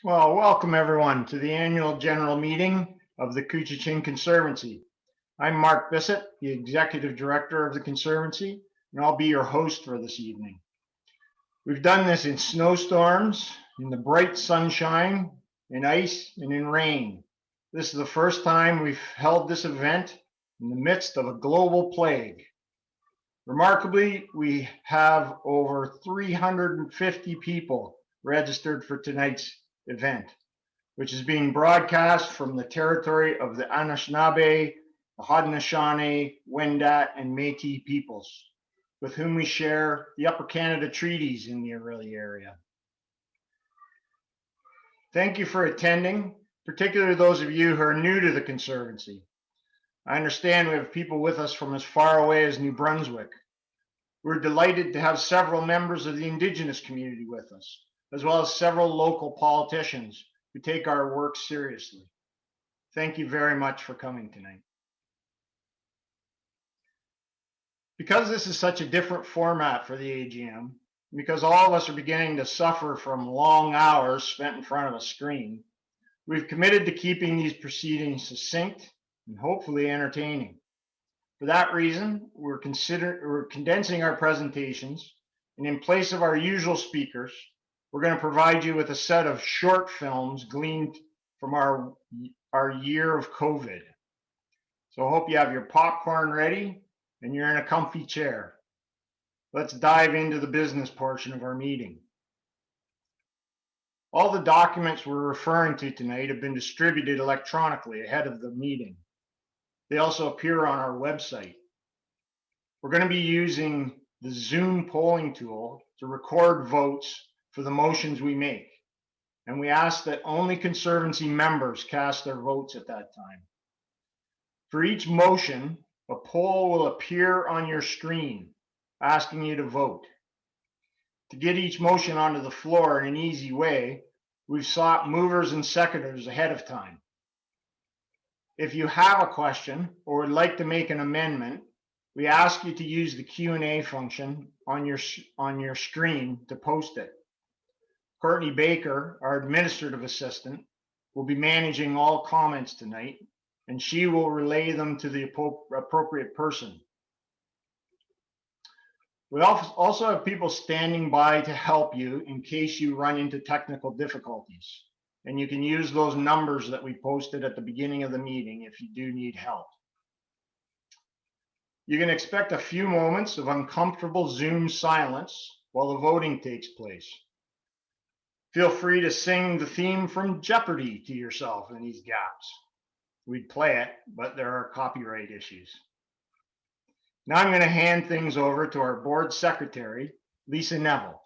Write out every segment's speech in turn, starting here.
Well, welcome everyone to the annual general meeting of the Couchiching Conservancy. I'm Mark Bissett, the Executive Director of the Conservancy, and I'll be your host for this evening. We've done this in snowstorms, in the bright sunshine, in ice, and in rain. This is the first time we've held this event in the midst of a global plague. Remarkably, we have over 350 people registered for tonight's event, which is being broadcast from the territory of the Anishinaabe, the Haudenosaunee, Wendat, and Métis peoples, with whom we share the Upper Canada treaties in the Orillia area. Thank you for attending, particularly those of you who are new to the Conservancy. I understand we have people with us from as far away as New Brunswick. We're delighted to have several members of the Indigenous community with us, as well as several local politicians who take our work seriously. Thank you very much for coming tonight. Because this is such a different format for the AGM, because all of us are beginning to suffer from long hours spent in front of a screen, we've committed to keeping these proceedings succinct and hopefully entertaining. For that reason, we're condensing our presentations, and in place of our usual speakers, we're going to provide you with a set of short films gleaned from our year of COVID. So I hope you have your popcorn ready and you're in a comfy chair. Let's dive into the business portion of our meeting. All the documents we're referring to tonight have been distributed electronically ahead of the meeting. They also appear on our website. We're going to be using the Zoom polling tool to record votes for the motions we make. And we ask that only Conservancy members cast their votes at that time. For each motion, a poll will appear on your screen asking you to vote. To get each motion onto the floor in an easy way, we've sought movers and seconders ahead of time. If you have a question or would like to make an amendment, we ask you to use the Q&A function on your screen to post it. Courtney Baker, our administrative assistant, will be managing all comments tonight, and she will relay them to the appropriate person. We also have people standing by to help you in case you run into technical difficulties. And you can use those numbers that we posted at the beginning of the meeting if you do need help. You can expect a few moments of uncomfortable Zoom silence while the voting takes place. Feel free to sing the theme from Jeopardy to yourself in these gaps. We'd play it, but there are copyright issues. Now I'm going to hand things over to our board secretary, Lisa Neville,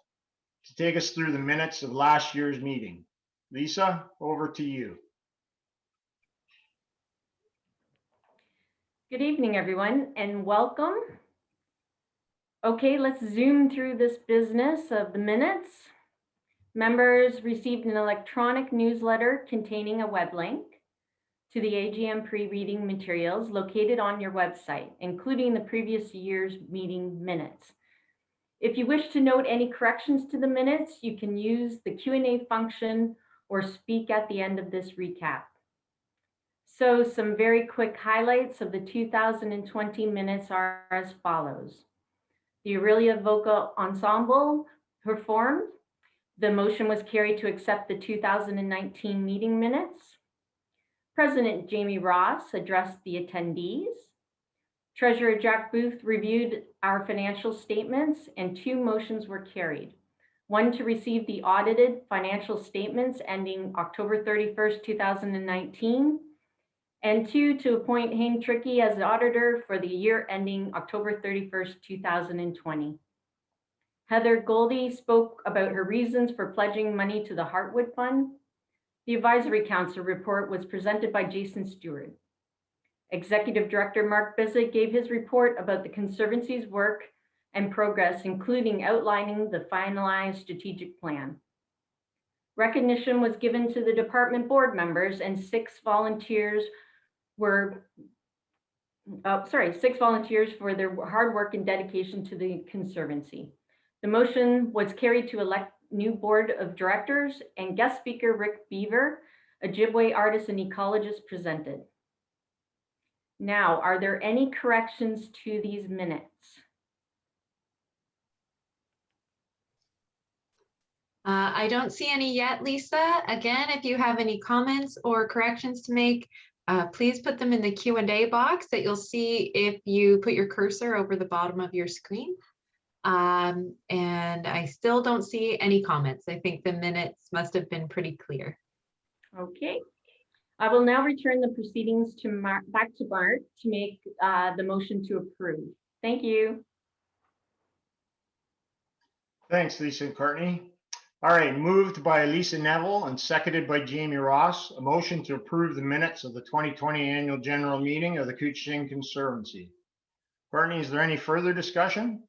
to take us through the minutes of last year's meeting. Lisa, over to you. Good evening, everyone, and welcome. Okay, let's zoom through this business of the minutes. Members received an electronic newsletter containing a web link to the AGM pre-reading materials located on your website, including the previous year's meeting minutes. If you wish to note any corrections to the minutes, you can use the Q&A function or speak at the end of this recap. So some very quick highlights of the 2020 minutes are as follows. The Orillia Vocal Ensemble performed. The motion was carried to accept the 2019 meeting minutes. President Jamie Ross addressed the attendees. Treasurer Jack Booth reviewed our financial statements, and 2 motions were carried. 1 to receive the audited financial statements ending October 31st, 2019, and 2 to appoint Hayne Trickey as the auditor for the year ending October 31st, 2020. Heather Goldie spoke about her reasons for pledging money to the Heartwood Fund. The Advisory Council report was presented by Jason Stewart. Executive Director Mark Bissett gave his report about the Conservancy's work and progress, including outlining the finalized strategic plan. Recognition was given to the department board members, and 6 volunteers for their hard work and dedication to the Conservancy. The motion was carried to elect new board of directors, and guest speaker Rick Beaver, Ojibwe artist and ecologist, presented. Now, are there any corrections to these minutes? I don't see any yet, Lisa. Again, if you have any comments or corrections to make, please put them in the Q&A box that you'll see if you put your cursor over the bottom of your screen. And I still don't see any comments. I think the minutes must have been pretty clear. Okay. I will now return the proceedings to back to Mark to make the motion to approve. Thank you. Thanks, Lisa and Courtney. All right, moved by Lisa Neville and seconded by Jamie Ross, a motion to approve the minutes of the 2020 annual general meeting of the Couchiching Conservancy. Courtney, is there any further discussion?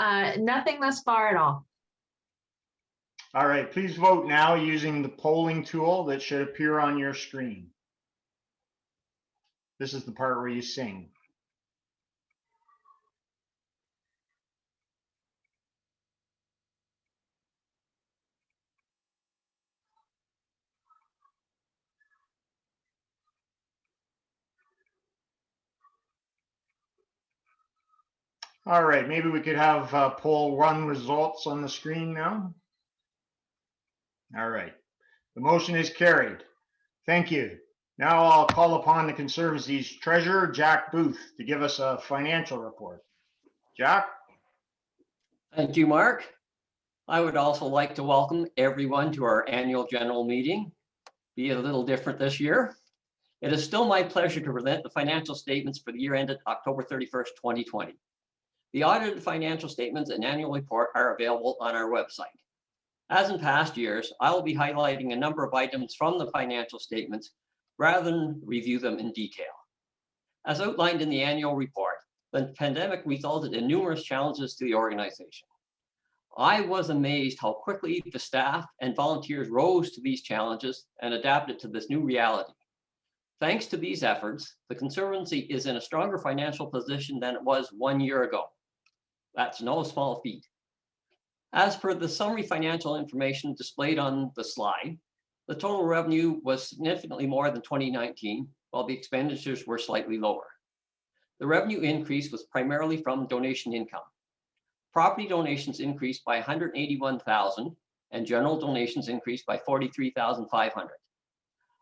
Nothing thus far at all. All right, please vote now using the polling tool that should appear on your screen. This is the part where you sing. All right, maybe we could have poll 1 results on the screen now. All right, the motion is carried. Thank you. Now I'll call upon the Conservancy's treasurer, Jack Booth, to give us a financial report. Jack? Thank you, Mark. I would also like to welcome everyone to our annual general meeting, be it a little different this year. It is still my pleasure to present the financial statements for the year ended October 31st, 2020. The audited financial statements and annual report are available on our website. As in past years, I will be highlighting a number of items from the financial statements rather than review them in detail. As outlined in the annual report, the pandemic resulted in numerous challenges to the organization. I was amazed how quickly the staff and volunteers rose to these challenges and adapted to this new reality. Thanks to these efforts, the Conservancy is in a stronger financial position than it was 1 year ago. That's no small feat. As per the summary financial information displayed on the slide, the total revenue was significantly more than 2019, while the expenditures were slightly lower. The revenue increase was primarily from donation income. Property donations increased by $181,000 and general donations increased by $43,500.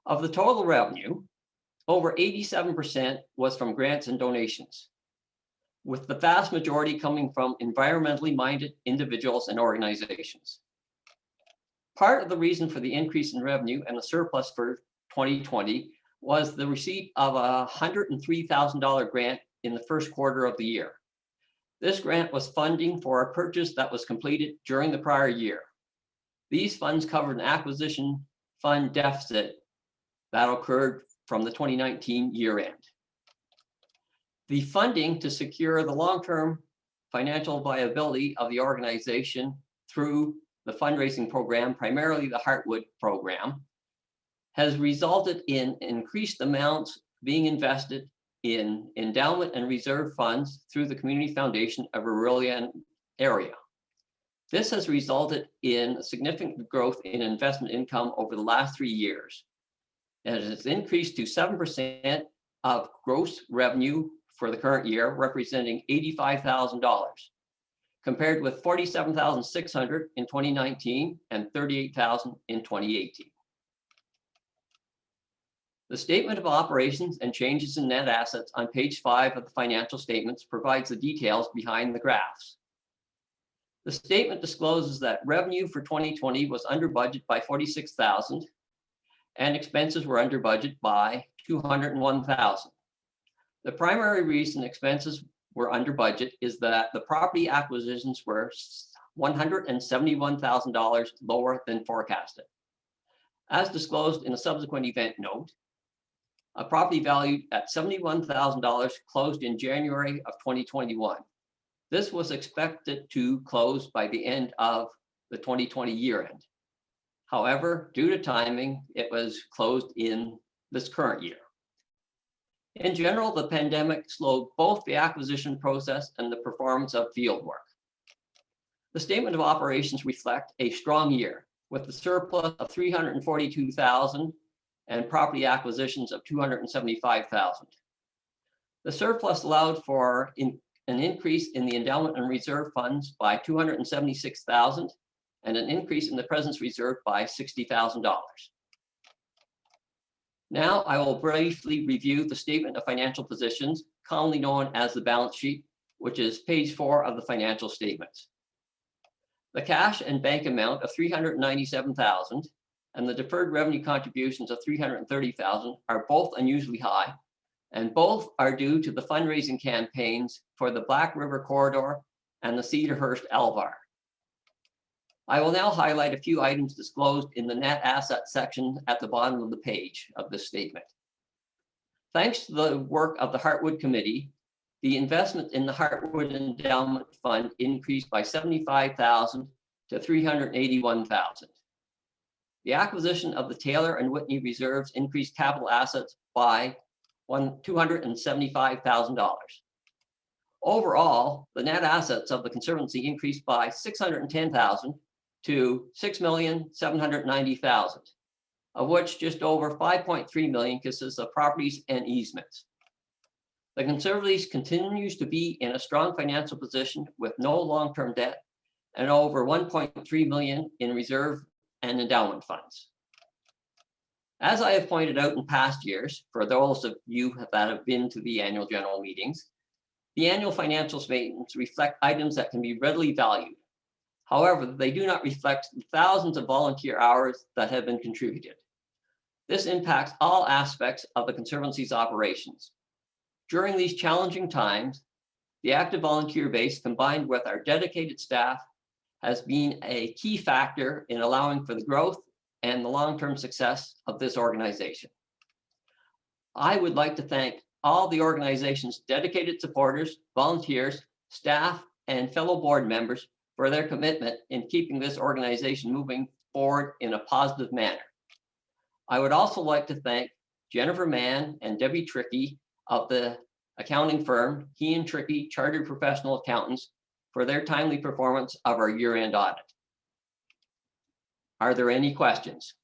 Of the total revenue, over 87% was from grants and donations, with the vast majority coming from environmentally minded individuals and organizations. Part of the reason for the increase in revenue and the surplus for 2020 was the receipt of a $103,000 grant in the first quarter of the year. This grant was funding for a purchase that was completed during the prior year. These funds covered an acquisition fund deficit that occurred from the 2019 year end. The funding to secure the long-term financial viability of the organization through the fundraising program, primarily the Heartwood program, has resulted in increased amounts being invested in endowment and reserve funds through the Community Foundation of Aurelian area. This has resulted in significant growth in investment income over the last 3 years. And it has increased to 7% of gross revenue for the current year, representing $85,000, compared with $47,600 in 2019 and $38,000 in 2018. The statement of operations and changes in net assets on page 5 of the financial statements provides the details behind the graphs. The statement discloses that revenue for 2020 was under budget by $46,000 and expenses were under budget by $201,000. The primary reason expenses were under budget is that the property acquisitions were $171,000 lower than forecasted. As disclosed in a subsequent event note, a property valued at $71,000 closed in January of 2021. This was expected to close by the end of the 2020 year end. However, due to timing, it was closed in this current year. In general, the pandemic slowed both the acquisition process and the performance of field work. The statement of operations reflect a strong year with the surplus of 342,000 and property acquisitions of 275,000. The surplus allowed for an increase in the endowment and reserve funds by 276,000 and an increase in the presence reserve by $60,000. Now I will briefly review the statement of financial positions, commonly known as the balance sheet, which is page 4 of the financial statements. The cash and bank amount of 397,000 and the deferred revenue contributions of 330,000 are both unusually high, and both are due to the fundraising campaigns for the Black River Corridor and the Cedarhurst Alvar. I will now highlight a few items disclosed in the net asset section at the bottom of the page of this statement. Thanks to the work of the Heartwood Committee, the investment in the Heartwood Endowment Fund increased by 75,000 to 381,000. The acquisition of the Taylor and Whitney reserves increased capital assets by $275,000. Overall, the net assets of the Conservancy increased by 610,000 to 6,790,000, of which just over 5.3 million consists of properties and easements. The Conservancy continues to be in a strong financial position with no long-term debt and over 1.3 million in reserve and endowment funds. As I have pointed out in past years, for those of you that have been to the annual general meetings, the annual financial statements reflect items that can be readily valued. However, they do not reflect the thousands of volunteer hours that have been contributed. This impacts all aspects of the Conservancy's operations. During these challenging times, the active volunteer base combined with our dedicated staff has been a key factor in allowing for the growth and the long-term success of this organization. I would like to thank all the organization's dedicated supporters, volunteers, staff, and fellow board members for their commitment in keeping this organization moving forward in a positive manner. I would also like to thank Jennifer Mann and Debbie Trickey of the accounting firm Key & Trickey Chartered Professional Accountants for their timely performance of our year-end audit. Are there any questions?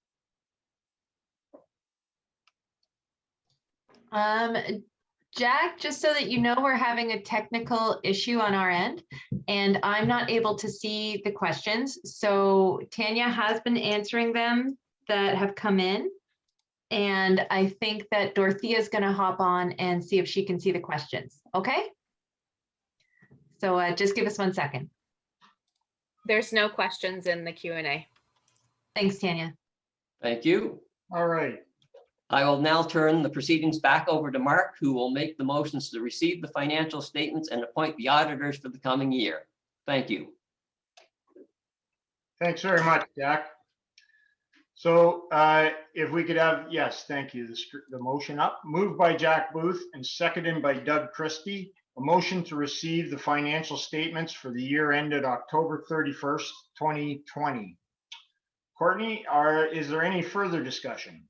Jack, just so that you know, we're having a technical issue on our end and I'm not able to see the questions. So Tanya has been answering them that have come in. And I think that Dorothea is going to hop on and see if she can see the questions. Okay. So just give us 1 second. There's no questions in the Q&A. Thanks, Tanya. Thank you. All right. I will now turn the proceedings back over to Mark, who will make the motions to receive the financial statements and appoint the auditors for the coming year. Thank you. Thanks very much, Jack. So if we could have, yes, thank you, the motion up. Moved by Jack Booth and seconded by Doug Christie. A motion to receive the financial statements for the year ended October 31st, 2020. Courtney, is there any further discussion?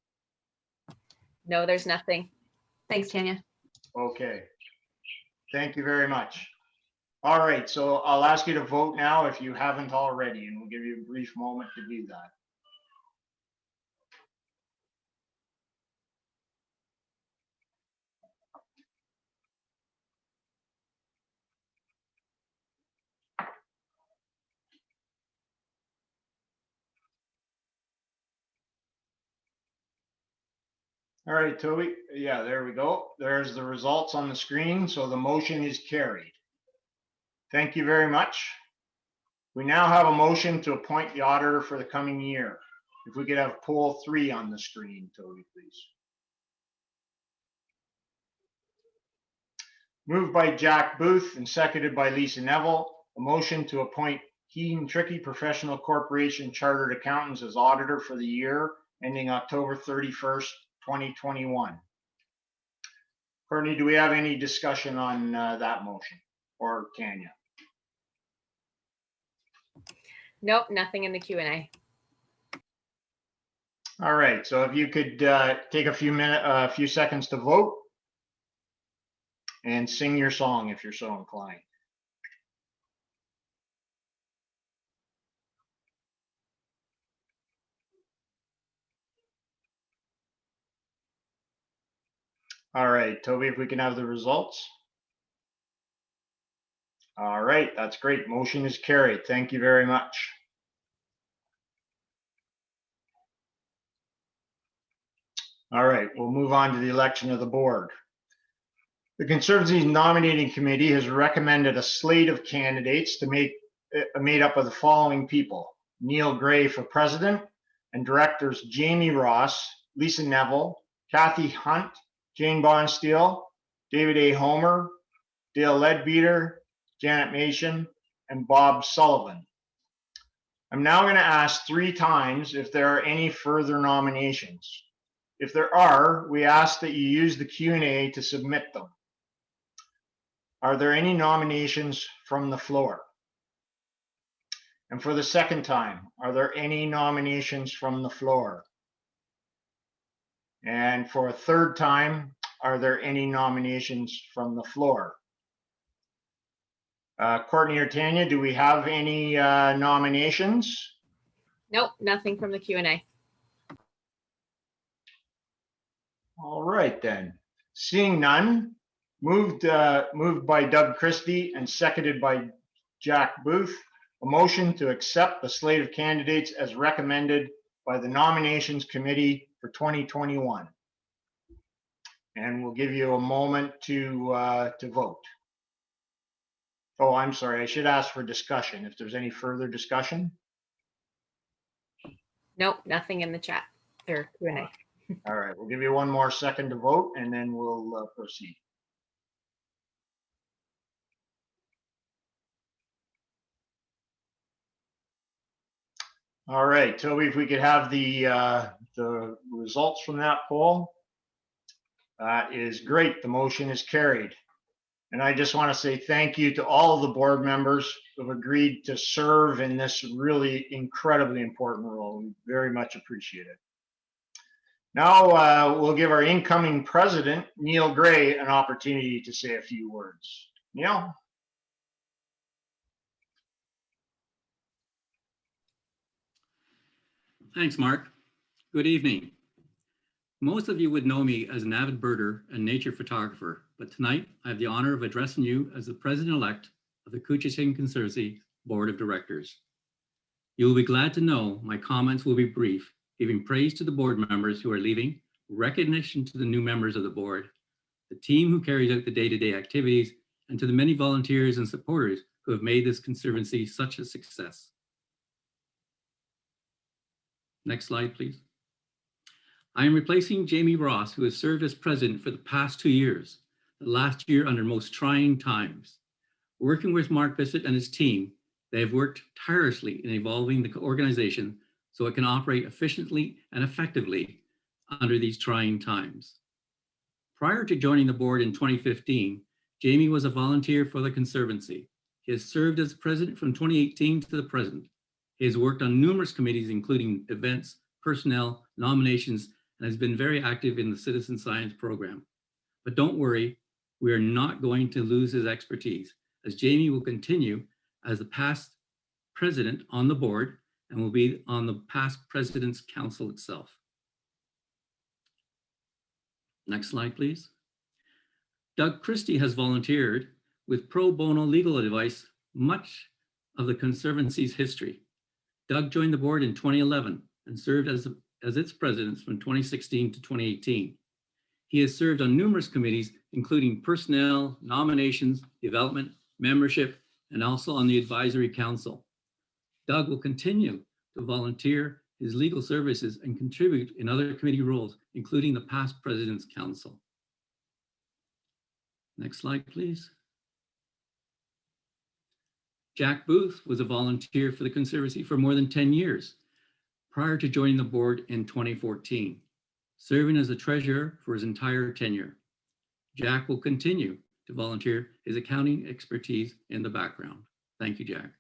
No, there's nothing. Thanks, Tanya. Okay. Thank you very much. All right, so I'll ask you to vote now if you haven't already, and we'll give you a brief moment to do that. All right, Toby. Yeah, there we go. There's the results on the screen. So the motion is carried. Thank you very much. We now have a motion to appoint the auditor for the coming year. If we could have poll 3 on the screen, Toby, please. Moved by Jack Booth and seconded by Lisa Neville, a motion to appoint Key & Trickey Professional Corporation Chartered Accountants as auditor for the year ending October 31st, 2021. Courtney, do we have any discussion on that motion, or Tanya? Nope, nothing in the Q&A. All right, so if you could take a few seconds to vote and sing your song if you're so inclined. All right, Toby, if we can have the results. All right, that's great. Motion is carried. Thank you very much. All right, we'll move on to the election of the board. The Conservancy nominating committee has recommended a slate of candidates to make made up of the following people: Neil Gray for president, and directors Jamie Ross, Lisa Neville, Kathy Hunt, Jane Bonsteel, David A. Homer, Dale Leadbeater, Janet Mason, and Bob Sullivan. I'm now going to ask 3 times if there are any further nominations. If there are, we ask that you use the Q&A to submit them. Are there any nominations from the floor? And for the second time, are there any nominations from the floor? And for a third time, are there any nominations from the floor? Courtney or Tanya, do we have any nominations? Nope, nothing from the Q&A. All right then. Seeing none, moved by Doug Christie and seconded by Jack Booth, a motion to accept the slate of candidates as recommended by the nominations committee for 2021. And we'll give you a moment to vote. Oh, I'm sorry, I should ask for discussion, if there's any further discussion. Nope, nothing in the chat or Q&A. All right, we'll give you one more second to vote and then we'll proceed. All right, Toby, if we could have the results from that poll. That is great. The motion is carried. And I just want to say thank you to all of the board members who have agreed to serve in this really incredibly important role. We very much appreciate it. Now we'll give our incoming president, Neil Gray, an opportunity to say a few words. Neil? Thanks, Mark. Good evening. Most of you would know me as an avid birder and nature photographer, but tonight I have the honor of addressing you as the president-elect of the Couchiching Conservancy Board of Directors. You will be glad to know my comments will be brief, giving praise to the board members who are leaving, recognition to the new members of the board, the team who carries out the day-to-day activities, and to the many volunteers and supporters who have made this Conservancy such a success. Next slide, please. I am replacing Jamie Ross, who has served as president for the past 2 years, the last year under most trying times. Working with Mark Bissett and his team, they have worked tirelessly in evolving the organization so it can operate efficiently and effectively under these trying times. Prior to joining the board in 2015, Jamie was a volunteer for the Conservancy. He has served as president from 2018 to the present. He has worked on numerous committees, including events, personnel, nominations, and has been very active in the citizen science program. But don't worry, we are not going to lose his expertise, as Jamie will continue as the past president on the board and will be on the past president's council itself. Next slide, please. Doug Christie has volunteered with pro bono legal advice much of the Conservancy's history. Doug joined the board in 2011 and served as its president from 2016 to 2018. He has served on numerous committees, including personnel, nominations, development, membership, and also on the advisory council. Doug will continue to volunteer his legal services and contribute in other committee roles, including the past president's council. Next slide, please. Jack Booth was a volunteer for the Conservancy for more than 10 years, prior to joining the board in 2014, serving as the treasurer for his entire tenure. Jack will continue to volunteer his accounting expertise in the background. Thank you, Jack.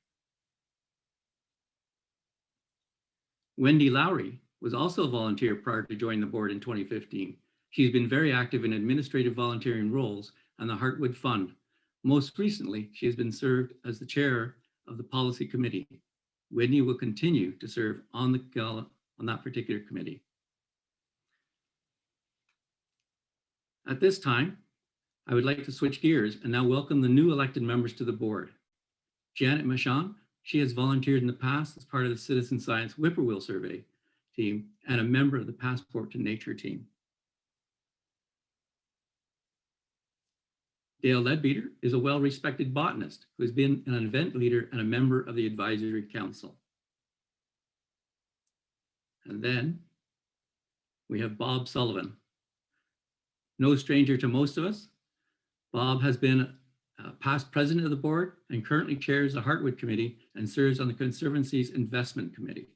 Wendy Lowry was also a volunteer prior to joining the board in 2015. She's been very active in administrative volunteering roles and the Heartwood Fund. Most recently, she has been served as the chair of the policy committee. Wendy will continue to serve on that particular committee. At this time, I would like to switch gears and now welcome the new elected members to the board. Janet Machon, she has volunteered in the past as part of the Citizen Science Whippoorwill Survey team and a member of the Passport to Nature team. Dale Leadbeater is a well-respected botanist who has been an event leader and a member of the Advisory Council. And then we have Bob Sullivan. No stranger to most of us, Bob has been a past president of the board and currently chairs the Heartwood Committee and serves on the Conservancy's Investment Committee.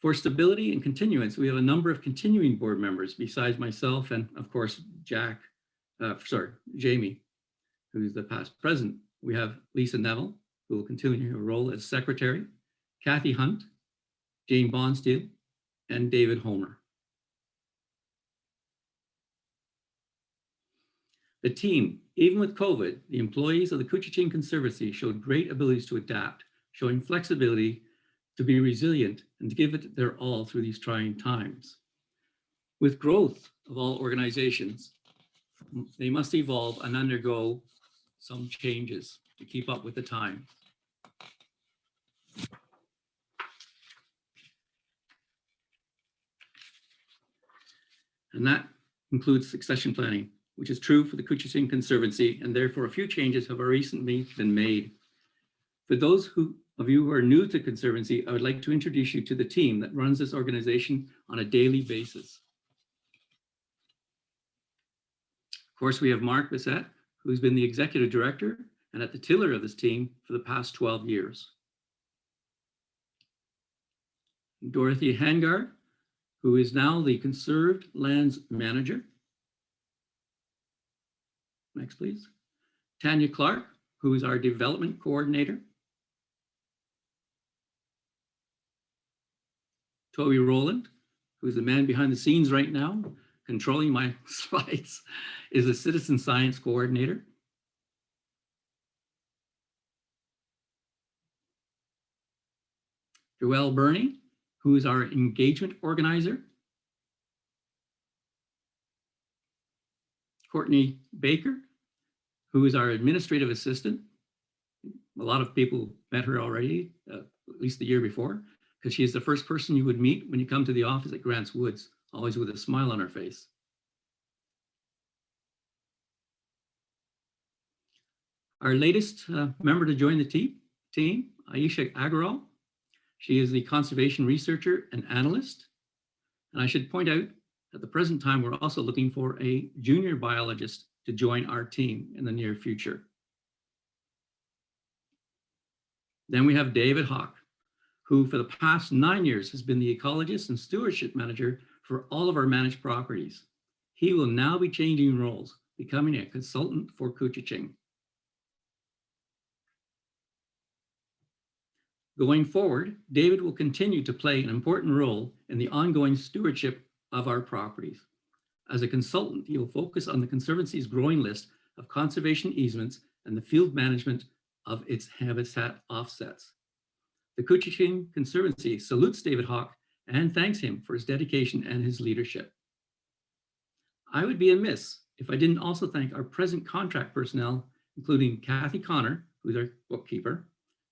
For stability and continuance, we have a number of continuing board members besides myself and of course, Jamie, who's the past president. We have Lisa Neville, who will continue her role as secretary, Kathy Hunt, Jane Bonsteel, and David Homer. The team, even with COVID, the employees of the Couchiching Conservancy showed great abilities to adapt, showing flexibility to be resilient and to give it their all through these trying times. With growth of all organizations, they must evolve and undergo some changes to keep up with the time. And that includes succession planning, which is true for the Couchiching Conservancy, and therefore a few changes have recently been made. For those of you who are new to Conservancy, I would like to introduce you to the team that runs this organization on a daily basis. Of course, we have Mark Bissett, who's been the executive director and at the tiller of this team for the past 12 years. Dorothy Hangard, who is now the Conserved Lands Manager. Next, please. Tanya Clark, who is our Development Coordinator. Toby Rowland, who is the man behind the scenes right now, controlling my slides, is a Citizen Science Coordinator. Joelle Burney, who is our Engagement Organizer. Courtney Baker, who is our Administrative Assistant. A lot of people met her already, at least the year before, because she is the first person you would meet when you come to the office at Grants Woods, always with a smile on her face. Our latest member to join the team, Aisha Agarwal. She is the conservation researcher and analyst. And I should point out, at the present time, we're also looking for a junior biologist to join our team in the near future. Then we have David Hawk, who for the past 9 years has been the ecologist and stewardship manager for all of our managed properties. He will now be changing roles, becoming a consultant for Couchiching. Going forward, David will continue to play an important role in the ongoing stewardship of our properties. As a consultant, he will focus on the Conservancy's growing list of conservation easements and the field management of its habitat offsets. The Couchiching Conservancy salutes David Hawk and thanks him for his dedication and his leadership. I would be amiss if I didn't also thank our present contract personnel, including Kathy Connor, who's our bookkeeper,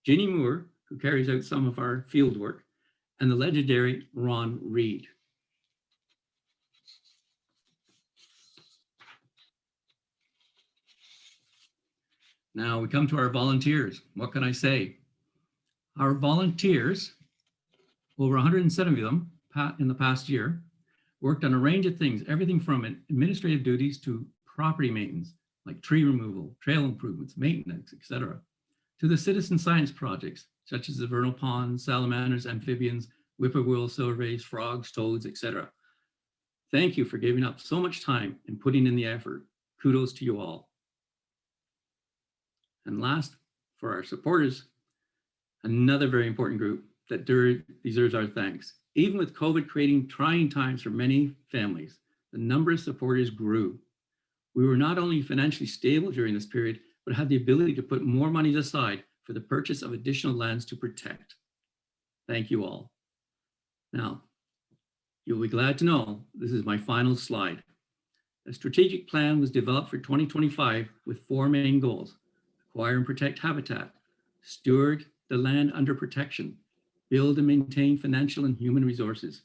Ginny Moore, who carries out some of our field work, and the legendary Ron Reed. Now we come to our volunteers. What can I say? Our volunteers, over 170 of them in the past year, worked on a range of things, everything from administrative duties to property maintenance, like tree removal, trail improvements, maintenance, etc., to the citizen science projects, such as the vernal ponds, salamanders, amphibians, whippoorwill surveys, frogs, toads, etc. Thank you for giving up so much time and putting in the effort. Kudos to you all. And last, for our supporters, another very important group that deserves our thanks. Even with COVID creating trying times for many families, the number of supporters grew. We were not only financially stable during this period, but had the ability to put more money aside for the purchase of additional lands to protect. Thank you all. Now, You'll be glad to know this is my final slide. A strategic plan was developed for 2025 with 4 main goals: acquire and protect habitat, steward the land under protection, build and maintain financial and human resources,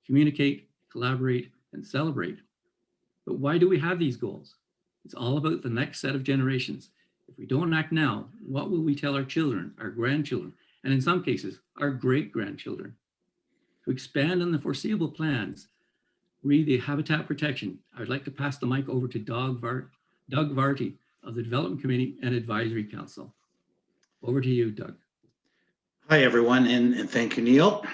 communicate, collaborate, and celebrate. But why do we have these goals? It's all about the next set of generations. If we don't act now, what will we tell our children, our grandchildren, and in some cases, our great-grandchildren? To expand on the foreseeable plans, re the habitat protection, I'd like to pass the mic over to Doug Varty of the Development Committee and Advisory Council. Over to you, Doug. Hi, everyone, and thank you, Neil.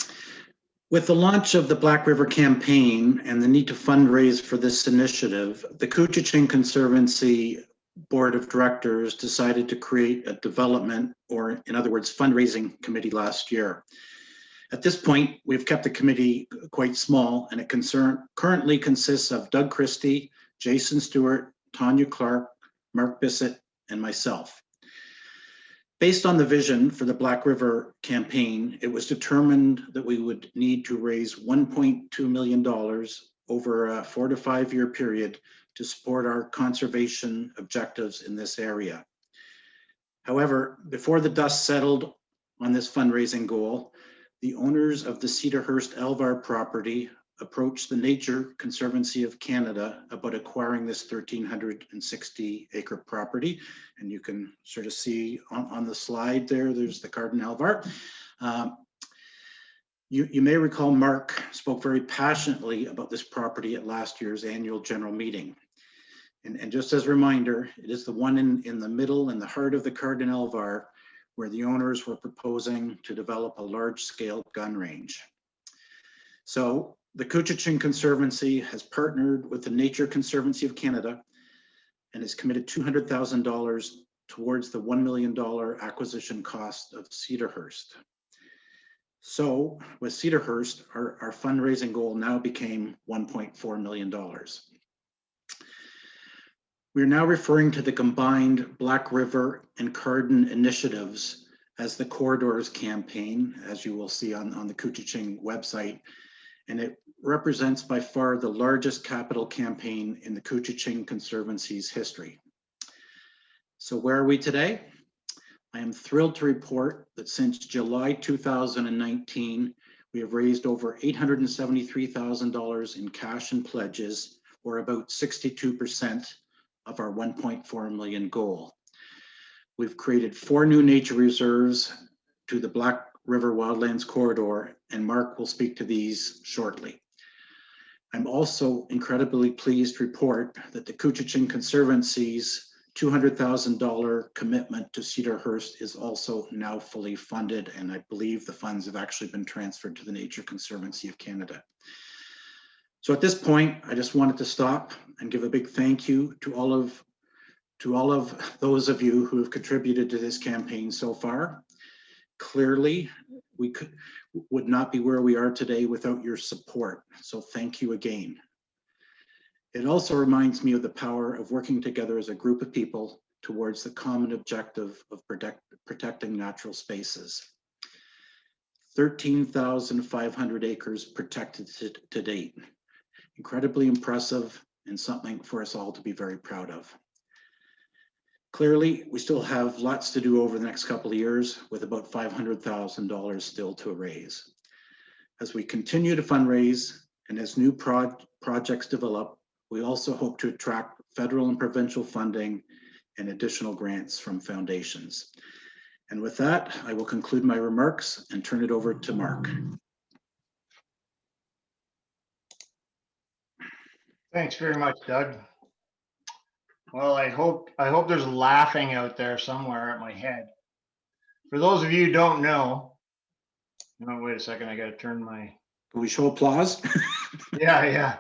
With the launch of the Black River campaign and the need to fundraise for this initiative, the Couchiching Conservancy Board of Directors decided to create a development, or in other words, fundraising committee last year. At this point, we've kept the committee quite small, and it currently consists of Doug Christie, Jason Stewart, Tanya Clark, Mark Bissett, and myself. Based on the vision for the Black River campaign, it was determined that we would need to raise $1.2 million over a 4 to 5 year period to support our conservation objectives in this area. However, before the dust settled on this fundraising goal, the owners of the Cedarhurst Elvar property approached the Nature Conservancy of Canada about acquiring this 1,360 acre property. And you can sort of see on the slide there's the Garden Elvar. You may recall Mark spoke very passionately about this property at last year's annual general meeting. And just as a reminder, it is the one in the middle, in the heart of the Garden Elvar, where the owners were proposing to develop a large-scale gun range. So the Couchiching Conservancy has partnered with the Nature Conservancy of Canada and has committed $200,000 towards the $1 million acquisition cost of Cedarhurst. So with Cedarhurst, our fundraising goal now became $1.4 million. We're now referring to the combined Black River and Carden initiatives as the Corridors campaign, as you will see on the Couchiching website. And it represents by far the largest capital campaign in the Couchiching Conservancy's history. So where are we today? I am thrilled to report that since July 2019, we have raised over $873,000 in cash and pledges, or about 62% of our 1.4 million goal. We've created 4 new nature reserves to the Black River Wildlands Corridor, and Mark will speak to these shortly. I'm also incredibly pleased to report that the Couchiching Conservancy's $200,000 commitment to Cedarhurst is also now fully funded, and I believe the funds have actually been transferred to the Nature Conservancy of Canada. So at this point, I just wanted to stop and give a big thank you to all of those of you who have contributed to this campaign so far. Clearly, we would not be where we are today without your support, so thank you again. It also reminds me of the power of working together as a group of people towards the common objective of protecting natural spaces. 13,500 acres protected to date. Incredibly impressive and something for us all to be very proud of. Clearly, we still have lots to do over the next couple of years with about $500,000 still to raise. As we continue to fundraise and as new projects develop, we also hope to attract federal and provincial funding and additional grants from foundations. And with that, I will conclude my remarks and turn it over to Mark. Thanks very much, Doug. Well, I hope there's laughing out there somewhere at my head. For those of you who don't know, no, wait a second, I got to turn my. Can we show applause? Yeah.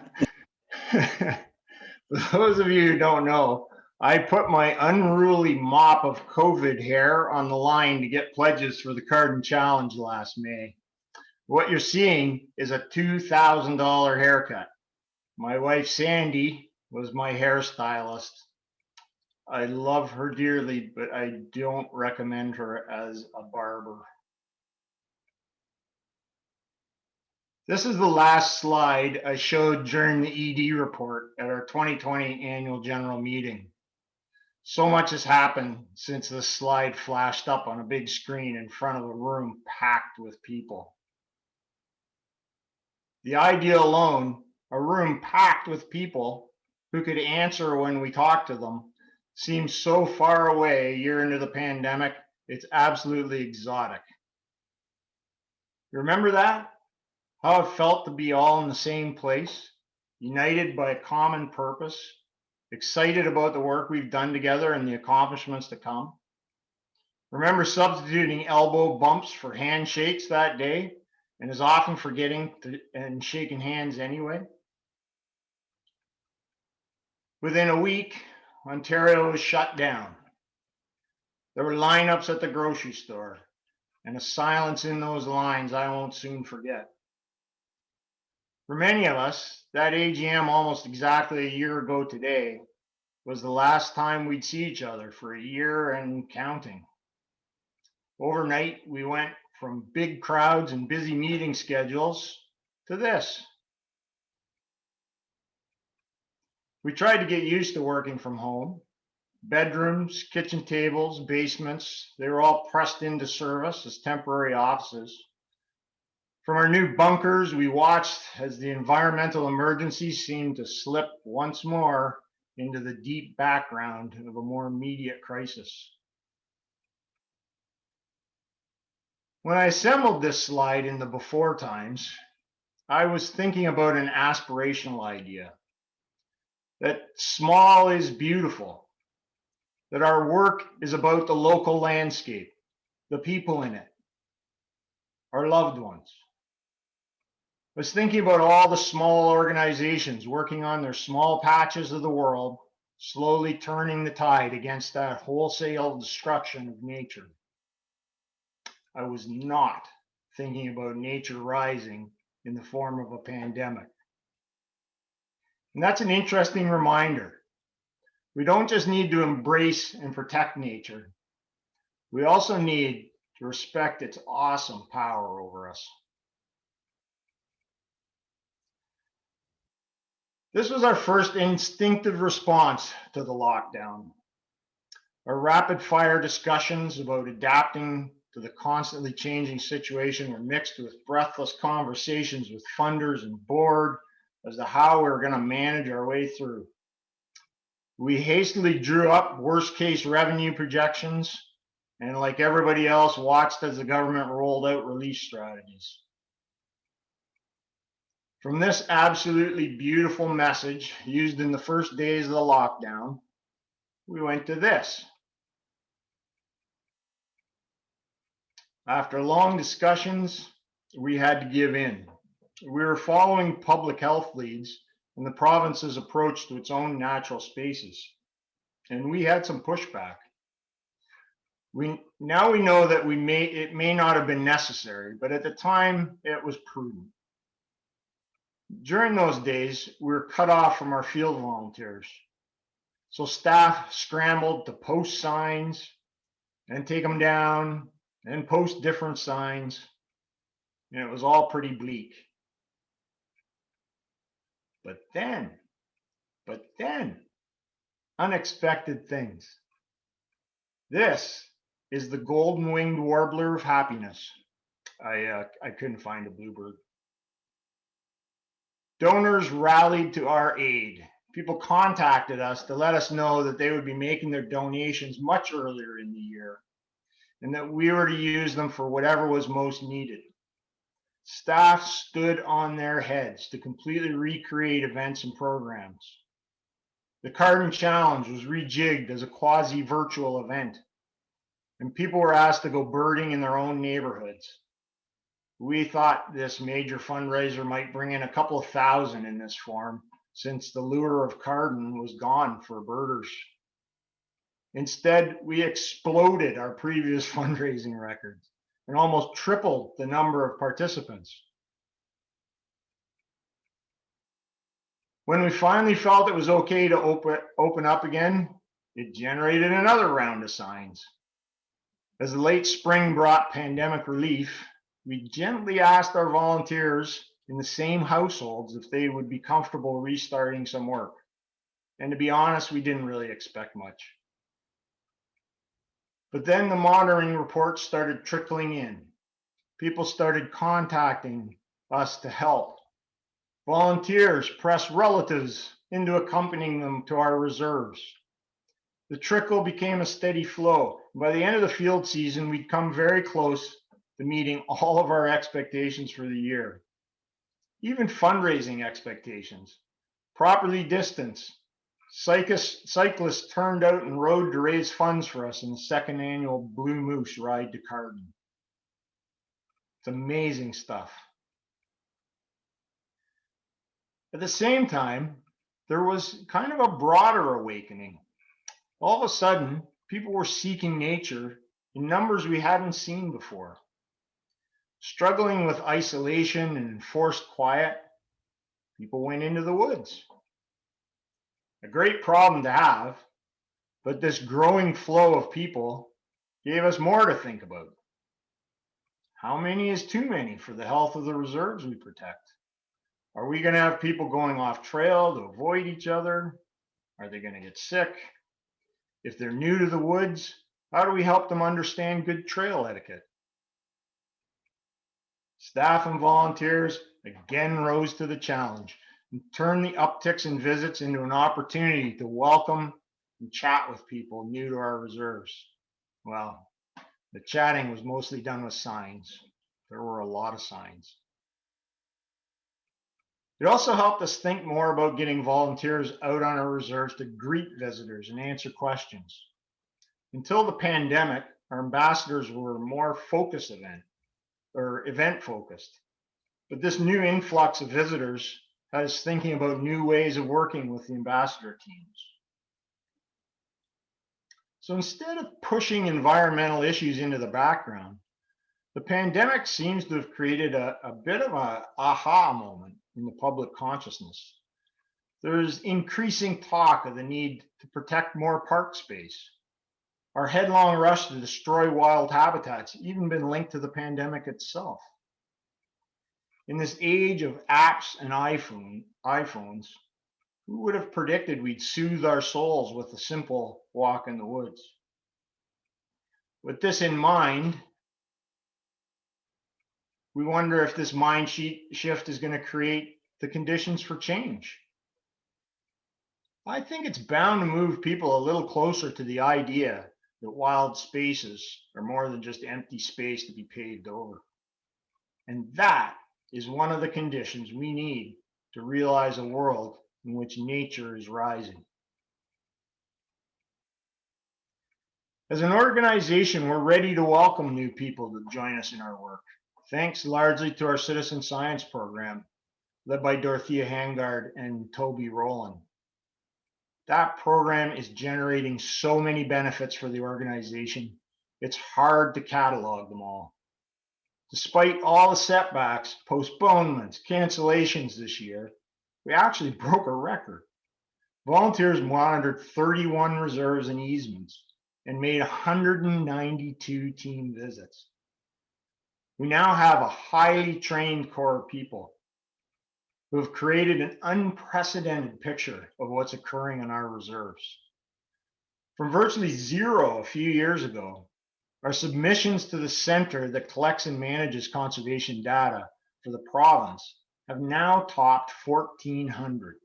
For those of you who don't know, I put my unruly mop of COVID hair on the line to get pledges for the Carden Challenge last May. What you're seeing is a $2,000 haircut. My wife, Sandy, was my hairstylist. I love her dearly, but I don't recommend her as a barber. This is the last slide I showed during the ED report at our 2020 annual general meeting. So much has happened since this slide flashed up on a big screen in front of a room packed with people. The idea alone, a room packed with people who could answer when we talked to them, seems so far away a year into the pandemic, it's absolutely exotic. You remember that? How it felt to be all in the same place, united by a common purpose, excited about the work we've done together and the accomplishments to come. Remember substituting elbow bumps for handshakes that day, and as often forgetting and shaking hands anyway. Within a week, Ontario was shut down. There were lineups at the grocery store, and a silence in those lines I won't soon forget. For many of us, that AGM almost exactly a year ago today was the last time we'd see each other for a year and counting. Overnight, we went from big crowds and busy meeting schedules to this. We tried to get used to working from home. Bedrooms, kitchen tables, basements, they were all pressed into service as temporary offices. From our new bunkers, we watched as the environmental emergency seemed to slip once more into the deep background of a more immediate crisis. When I assembled this slide in the before times, I was thinking about an aspirational idea, that small is beautiful, that our work is about the local landscape, the people in it, our loved ones. I was thinking about all the small organizations working on their small patches of the world, slowly turning the tide against that wholesale destruction of nature. I was not thinking about nature rising in the form of a pandemic. And that's an interesting reminder. We don't just need to embrace and protect nature. We also need to respect its awesome power over us. This was our first instinctive response to the lockdown. Our rapid fire discussions about adapting to the constantly changing situation were mixed with breathless conversations with funders and board as to how we were going to manage our way through. We hastily drew up worst case revenue projections and, like everybody else, watched as the government rolled out relief strategies. From this absolutely beautiful message used in the first days of the lockdown, we went to this. After long discussions, we had to give in. We were following public health leads and the province's approach to its own natural spaces, and we had some pushback. Now we know that it may not have been necessary, but at the time it was prudent. During those days, we were cut off from our field volunteers. So staff scrambled to post signs and take them down and post different signs. And it was all pretty bleak. But then, unexpected things. This is the golden-winged warbler of happiness. I couldn't find a bluebird. Donors rallied to our aid. People contacted us to let us know that they would be making their donations much earlier in the year and that we were to use them for whatever was most needed. Staff stood on their heads to completely recreate events and programs. The Carden Challenge was rejigged as a quasi-virtual event, and people were asked to go birding in their own neighborhoods. We thought this major fundraiser might bring in a couple of thousand in this form, since the lure of Carden was gone for birders. Instead, we exploded our previous fundraising records and almost tripled the number of participants. When we finally felt it was okay to open up again, it generated another round of signs. As the late spring brought pandemic relief, we gently asked our volunteers in the same households if they would be comfortable restarting some work. And to be honest, we didn't really expect much. But then the monitoring reports started trickling in. People started contacting us to help. Volunteers pressed relatives into accompanying them to our reserves. The trickle became a steady flow. By the end of the field season, we'd come very close to meeting all of our expectations for the year. Even fundraising expectations, properly distanced. Cyclists turned out and rode to raise funds for us in the second annual Blue Moose Ride to Carden. It's amazing stuff. At the same time, there was kind of a broader awakening. All of a sudden, people were seeking nature in numbers we hadn't seen before. Struggling with isolation and enforced quiet, people went into the woods. A great problem to have, but this growing flow of people gave us more to think about. How many is too many for the health of the reserves we protect? Are we going to have people going off trail to avoid each other? Are they going to get sick? If they're new to the woods, how do we help them understand good trail etiquette? Staff and volunteers again rose to the challenge and turned the upticks in visits into an opportunity to welcome and chat with people new to our reserves. Well, the chatting was mostly done with signs. There were a lot of signs. It also helped us think more about getting volunteers out on our reserves to greet visitors and answer questions. Until the pandemic, our ambassadors were more event focused. But this new influx of visitors had us thinking about new ways of working with the ambassador teams. So instead of pushing environmental issues into the background, the pandemic seems to have created a bit of an aha moment in the public consciousness. There's increasing talk of the need to protect more park space. Our headlong rush to destroy wild habitats even been linked to the pandemic itself. In this age of apps and iPhones, who would have predicted we'd soothe our souls with a simple walk in the woods? With this in mind, we wonder if this mind shift is going to create the conditions for change. I think it's bound to move people a little closer to the idea that wild spaces are more than just empty space to be paved over. And that is one of the conditions we need to realize a world in which nature is rising. As an organization, we're ready to welcome new people to join us in our work, thanks largely to our citizen science program, led by Dorothea Hangard and Toby Rowland. That program is generating so many benefits for the organization, it's hard to catalog them all. Despite all the setbacks, postponements, cancellations this year, we actually broke a record. Volunteers monitored 31 reserves and easements and made 192 team visits. We now have a highly trained core of people who have created an unprecedented picture of what's occurring in our reserves. From virtually zero a few years ago, our submissions to the center that collects and manages conservation data for the province have now topped 1,400.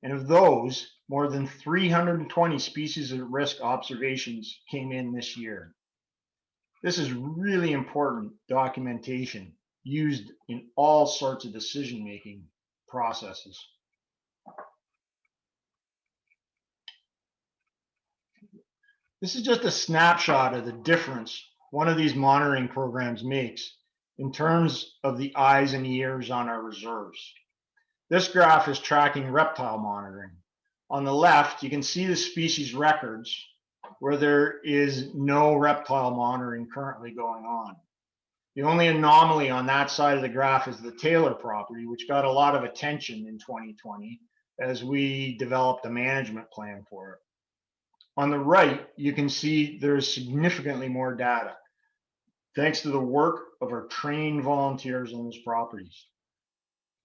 And of those, more than 320 species at risk observations came in this year. This is really important documentation used in all sorts of decision-making processes. This is just a snapshot of the difference one of these monitoring programs makes in terms of the eyes and ears on our reserves. This graph is tracking reptile monitoring. On the left, you can see the species records where there is no reptile monitoring currently going on. The only anomaly on that side of the graph is the Taylor property, which got a lot of attention in 2020 as we developed a management plan for it. On the right, you can see there's significantly more data, thanks to the work of our trained volunteers on those properties.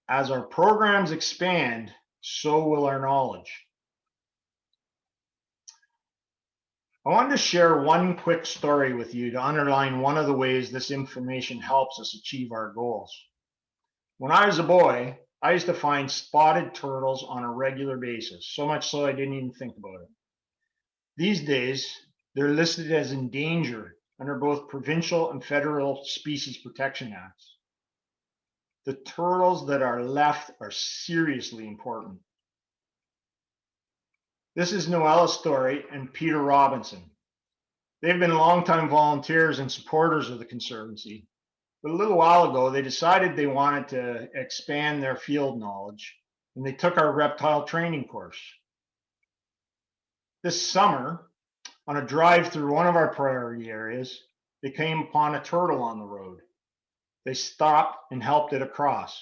As our programs expand, so will our knowledge. I wanted to share one quick story with you to underline one of the ways this information helps us achieve our goals. When I was a boy, I used to find spotted turtles on a regular basis, so much so I didn't even think about it. These days, they're listed as endangered under both provincial and federal species protection acts. The turtles that are left are seriously important. This is Noella's story and Peter Robinson. They've been longtime volunteers and supporters of the Conservancy, but a little while ago, they decided they wanted to expand their field knowledge, and they took our reptile training course. This summer, on a drive through one of our priority areas, they came upon a turtle on the road. They stopped and helped it across.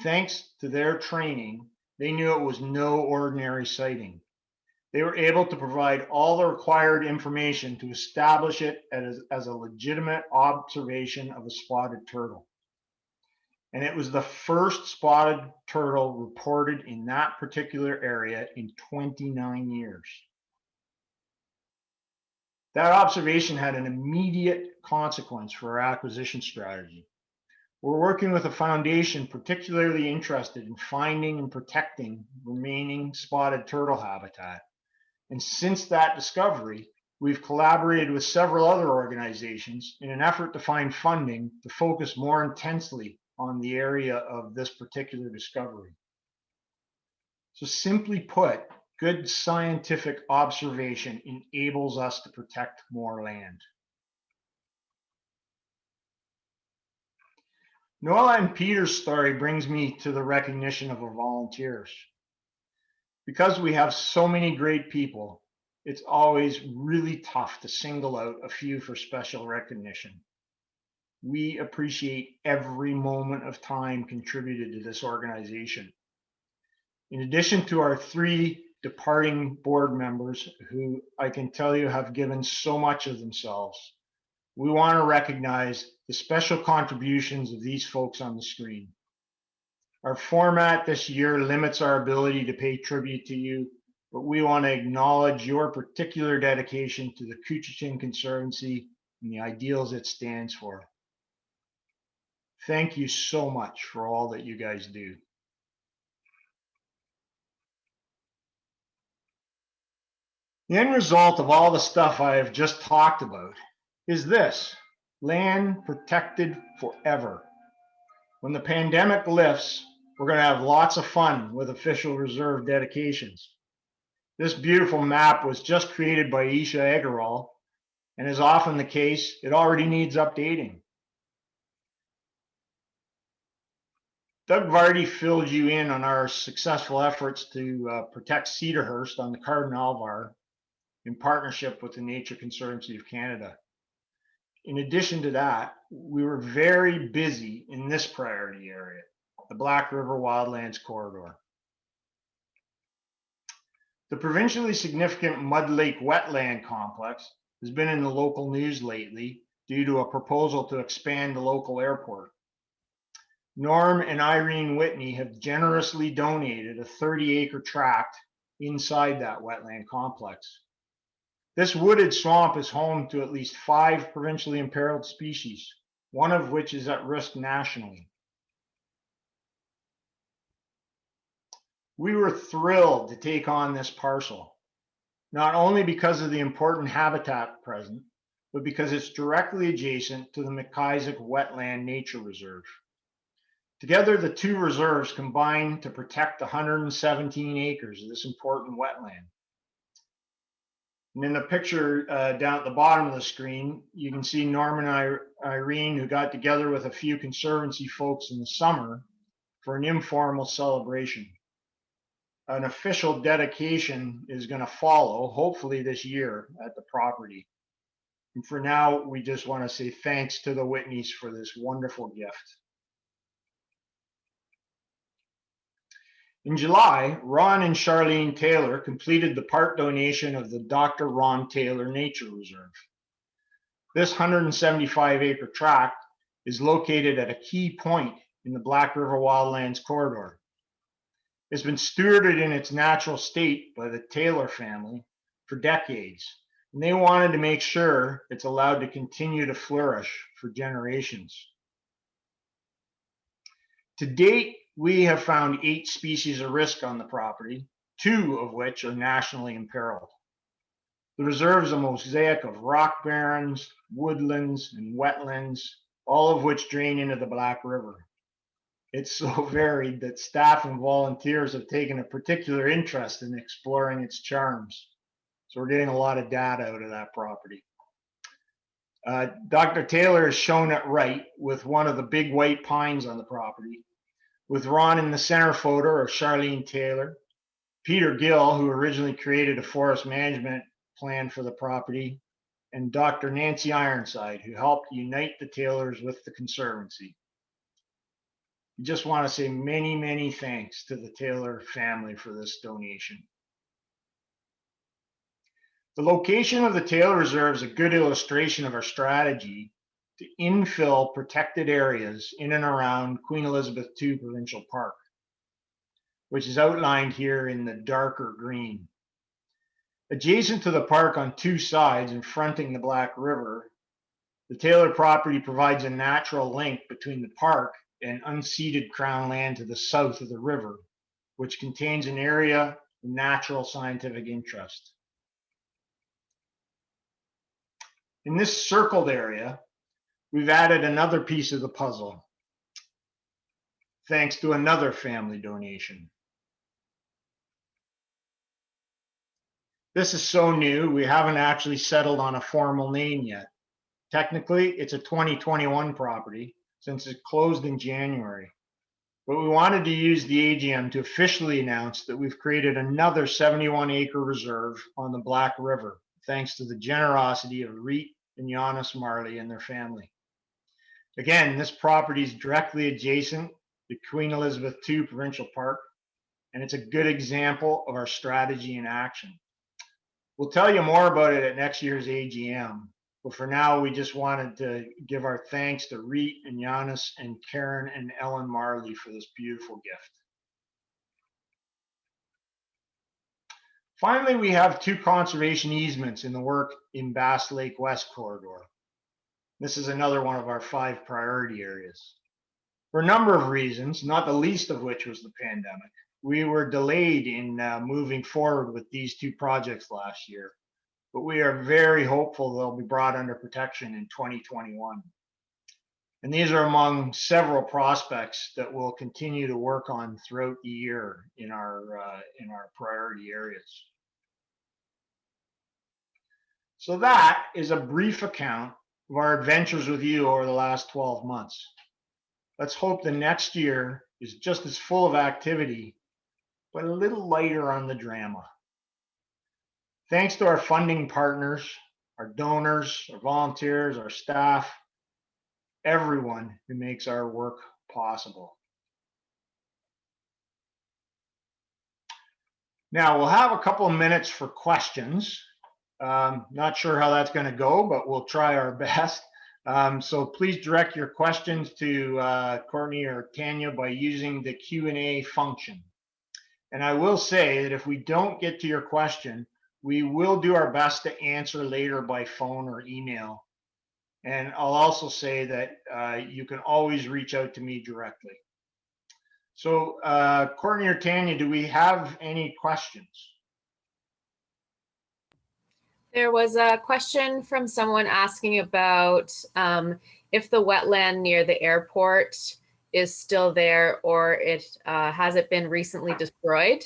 Thanks to their training, they knew it was no ordinary sighting. They were able to provide all the required information to establish it as a legitimate observation of a spotted turtle. And it was the first spotted turtle reported in that particular area in 29 years. That observation had an immediate consequence for our acquisition strategy. We're working with a foundation particularly interested in finding and protecting remaining spotted turtle habitat. And since that discovery, we've collaborated with several other organizations in an effort to find funding to focus more intensely on the area of this particular discovery. So simply put, good scientific observation enables us to protect more land. Noella and Peter's story brings me to the recognition of our volunteers. Because we have so many great people, it's always really tough to single out a few for special recognition. We appreciate every moment of time contributed to this organization. In addition to our 3 departing board members, who I can tell you have given so much of themselves, we want to recognize the special contributions of these folks on the screen. Our format this year limits our ability to pay tribute to you, but we want to acknowledge your particular dedication to the Couchiching Conservancy and the ideals it stands for. Thank you so much for all that you guys do. The end result of all the stuff I have just talked about is this: land protected forever. When the pandemic lifts, we're going to have lots of fun with official reserve dedications. This beautiful map was just created by Isha Agarwal, and as often the case, it already needs updating. Doug Vardy filled you in on our successful efforts to protect Cedarhurst on the Cardinalvar in partnership with the Nature Conservancy of Canada. In addition to that, we were very busy in this priority area, the Black River Wildlands Corridor. The provincially significant Mud Lake Wetland Complex has been in the local news lately due to a proposal to expand the local airport. Norm and Irene Whitney have generously donated a 30-acre tract inside that wetland complex. This wooded swamp is home to at least 5 provincially imperiled species, one of which is at risk nationally. We were thrilled to take on this parcel, not only because of the important habitat present, but because it's directly adjacent to the McIsaac Wetland Nature Reserve. Together, the 2 reserves combine to protect 117 acres of this important wetland. And in the picture down at the bottom of the screen, you can see Norm and Irene, who got together with a few Conservancy folks in the summer for an informal celebration. An official dedication is going to follow, hopefully this year, at the property. And for now, we just want to say thanks to the Whitneys for this wonderful gift. In July, Ron and Charlene Taylor completed the part donation of the Dr. Ron Taylor Nature Reserve. This 175-acre tract is located at a key point in the Black River Wildlands corridor. It's been stewarded in its natural state by the Taylor family for decades, and they wanted to make sure it's allowed to continue to flourish for generations. To date, we have found 8 species of risk on the property, 2 of which are nationally imperiled. The reserve is a mosaic of rock barrens, woodlands, and wetlands, all of which drain into the Black River. It's so varied that staff and volunteers have taken a particular interest in exploring its charms. So we're getting a lot of data out of that property. Dr. Taylor has shown it right with one of the big white pines on the property, with Ron in the center photo, or Charlene Taylor, Peter Gill, who originally created a forest management plan for the property, and Dr. Nancy Ironside, who helped unite the Taylors with the Conservancy. I just want to say many, many thanks to the Taylor family for this donation. The location of the Taylor Reserve is a good illustration of our strategy to infill protected areas in and around Queen Elizabeth II Provincial Park, which is outlined here in the darker green. Adjacent to the park on 2 sides and fronting the Black River, the Taylor property provides a natural link between the park and unceded Crown land to the south of the river, which contains an area of natural scientific interest. In this circled area, we've added another piece of the puzzle, thanks to another family donation. This is so new, we haven't actually settled on a formal name yet. Technically, it's a 2021 property since it closed in January. But we wanted to use the AGM to officially announce that we've created another 71-acre reserve on the Black River, thanks to the generosity of Reet and Giannis Marley and their family. Again, this property is directly adjacent to Queen Elizabeth II Provincial Park, and it's a good example of our strategy in action. We'll tell you more about it at next year's AGM, but for now, we just wanted to give our thanks to Reet and Giannis and Karen and Ellen Marley for this beautiful gift. Finally, we have 2 conservation easements in the work in Bass Lake West corridor. This is another one of our 5 priority areas. For a number of reasons, not the least of which was the pandemic, we were delayed in moving forward with these 2 projects last year, but we are very hopeful they'll be brought under protection in 2021. And these are among several prospects that we'll continue to work on throughout the year in our priority areas. So that is a brief account of our adventures with you over the last 12 months. Let's hope the next year is just as full of activity, but a little lighter on the drama. Thanks to our funding partners, our donors, our volunteers, our staff, everyone who makes our work possible. Now we'll have a couple of minutes for questions. Not sure how that's going to go, but we'll try our best. So please direct your questions to Courtney or Tanya by using the Q&A function. And I will say that if we don't get to your question, we will do our best to answer later by phone or email. And I'll also say that you can always reach out to me directly. So Courtney or Tanya, do we have any questions? There was a question from someone asking about if the wetland near the airport is still there or has it been recently destroyed.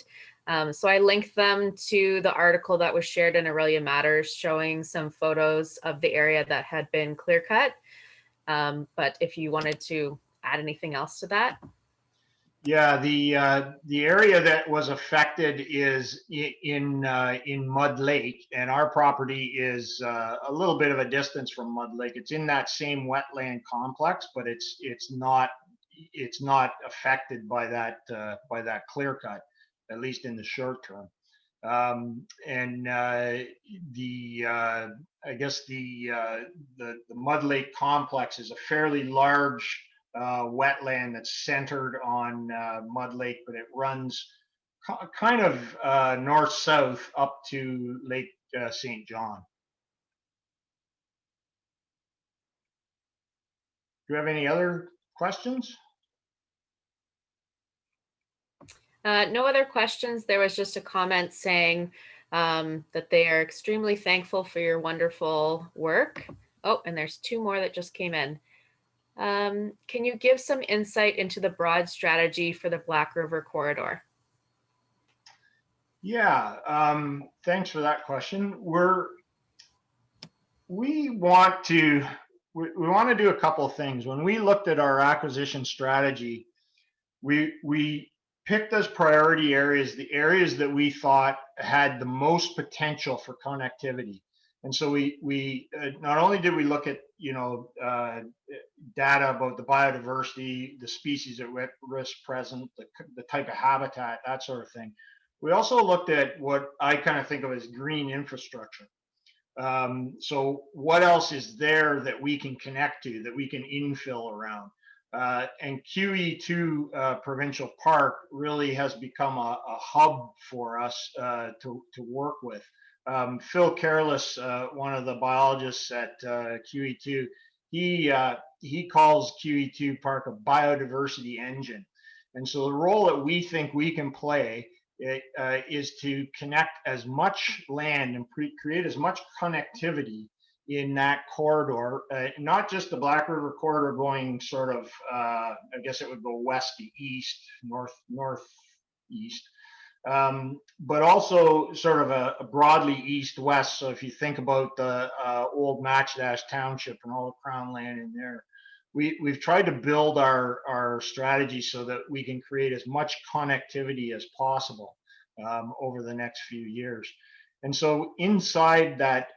So I linked them to the article that was shared in Aurelia Matters showing some photos of the area that had been clear cut. But if you wanted to add anything else to that. Yeah, the area that was affected is in Mud Lake, and our property is a little bit of a distance from Mud Lake. It's in that same wetland complex, but it's not affected by that clear cut, at least in the short term. I guess the Mud Lake complex is a fairly large wetland that's centered on Mud Lake, but it runs kind of north-south up to Lake St. John. Do you have any other questions? No other questions. There was just a comment saying that they are extremely thankful for your wonderful work. Oh, and there's two more that just came in. Can you give some insight into the broad strategy for the Black River corridor? Yeah, thanks for that question. We want to do a couple of things. When we looked at our acquisition strategy, we picked as priority areas the areas that we thought had the most potential for connectivity. And so we not only did we look at data about the biodiversity, the species at risk present, the type of habitat, that sort of thing. We also looked at what I kind of think of as green infrastructure. So what else is there that we can connect to, that we can infill around? And QE2 Provincial Park really has become a hub for us to work with. Phil Careless, one of the biologists at QE2, he calls QE2 Park a biodiversity engine. And so the role that we think we can play is to connect as much land and create as much connectivity in that corridor, not just the Black River corridor going sort of, I guess it would go west to east, northeast, but also sort of a broadly east-west. So if you think about the old Matchdash Township and all the Crown land in there, we've tried to build our strategy so that we can create as much connectivity as possible over the next few years. And so inside that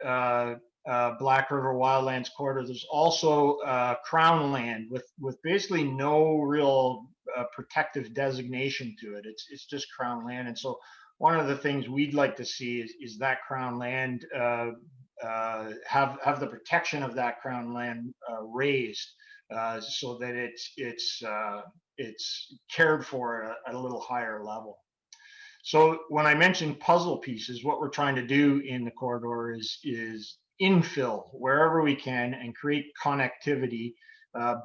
Black River Wildlands corridor, there's also Crown land with basically no real protective designation to it. It's just Crown land. And so one of the things we'd like to see is that Crown land have the protection of that Crown land raised. So that it's cared for at a little higher level. So when I mentioned puzzle pieces, what we're trying to do in the corridor is infill wherever we can and create connectivity,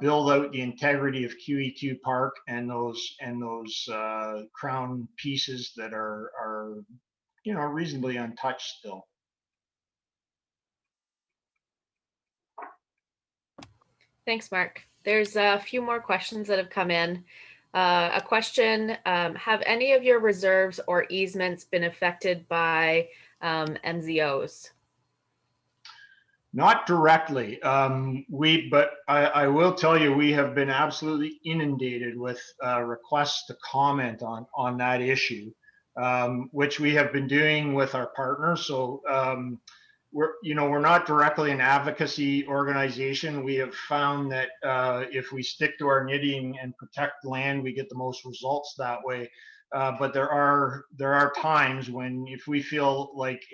build out the integrity of QE2 Park and those Crown pieces that are reasonably untouched still. Thanks, Mark. There's a few more questions that have come in. A question, have any of your reserves or easements been affected by MZOs? Not directly. But I will tell you, we have been absolutely inundated with requests to comment on that issue, which we have been doing with our partners. So we're not directly an advocacy organization. We have found that if we stick to our knitting and protect land, we get the most results that way. But there are times when if we feel like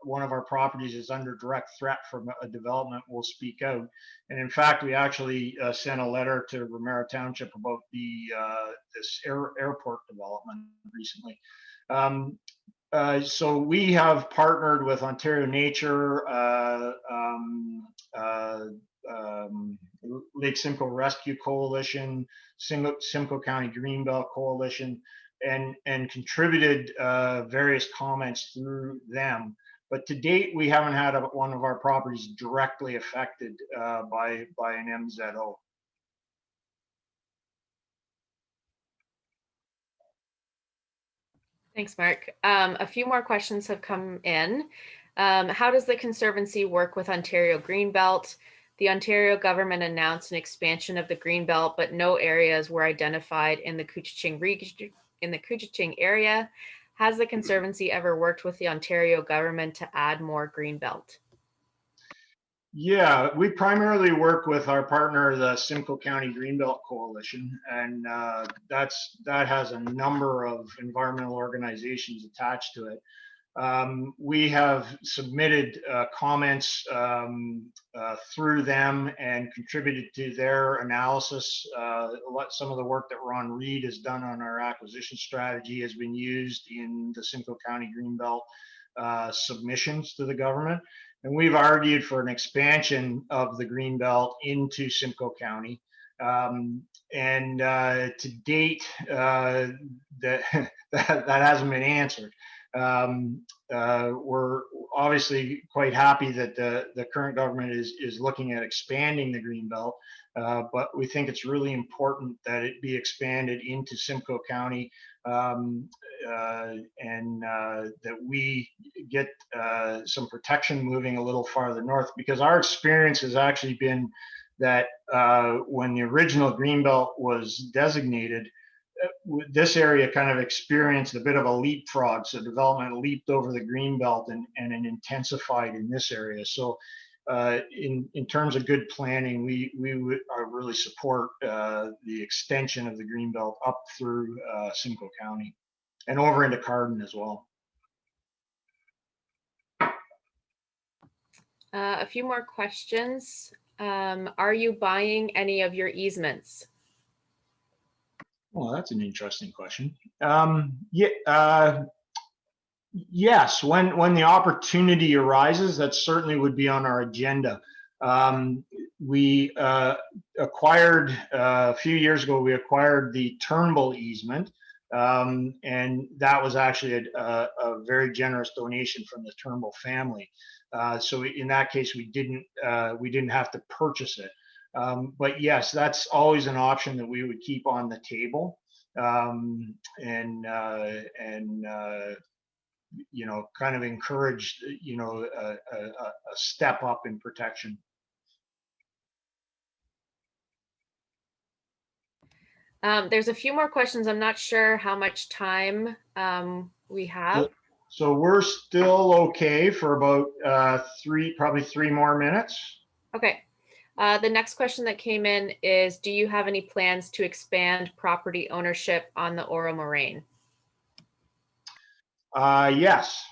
one of our properties is under direct threat from a development, we'll speak out. And in fact, we actually sent a letter to Romero Township about this airport development recently. So we have partnered with Ontario Nature, Lake Simcoe Rescue Coalition, Simcoe County Greenbelt Coalition, and contributed various comments through them. But to date, we haven't had one of our properties directly affected by an MZO. Thanks, Mark. A few more questions have come in. How does the Conservancy work with Ontario Greenbelt? The Ontario government announced an expansion of the Greenbelt, but no areas were identified in the Couchiching area. Has the Conservancy ever worked with the Ontario government to add more Greenbelt? Yeah, we primarily work with our partner, the Simcoe County Greenbelt Coalition, and that has a number of environmental organizations attached to it. We have submitted comments through them and contributed to their analysis. Some of the work that Ron Reed has done on our acquisition strategy has been used in the Simcoe County Greenbelt submissions to the government. And we've argued for an expansion of the Greenbelt into Simcoe County. To date, that hasn't been answered. We're obviously quite happy that the current government is looking at expanding the Greenbelt, but we think it's really important that it be expanded into Simcoe County, and that we get some protection moving a little farther north, because our experience has actually been that when the original Greenbelt was designated, this area kind of experienced a bit of a leapfrog. So development leaped over the Greenbelt and it intensified in this area. So in terms of good planning, we would really support the extension of the Greenbelt up through Simcoe County and over into Carden as well. A few more questions. Are you buying any of your easements? Well, that's an interesting question. Yes, when the opportunity arises, that certainly would be on our agenda. We acquired a few years ago. We acquired the Turnbull easement, and that was actually a very generous donation from the Turnbull family. So in that case, we didn't have to purchase it. But yes, that's always an option that we would keep on the table, and you know, kind of encourage, you know, a step up in protection. There's a few more questions. I'm not sure how much time we have. So we're still okay for about probably three more minutes. Okay. The next question that came in is, do you have any plans to expand property ownership on the Oro Moraine? Yes.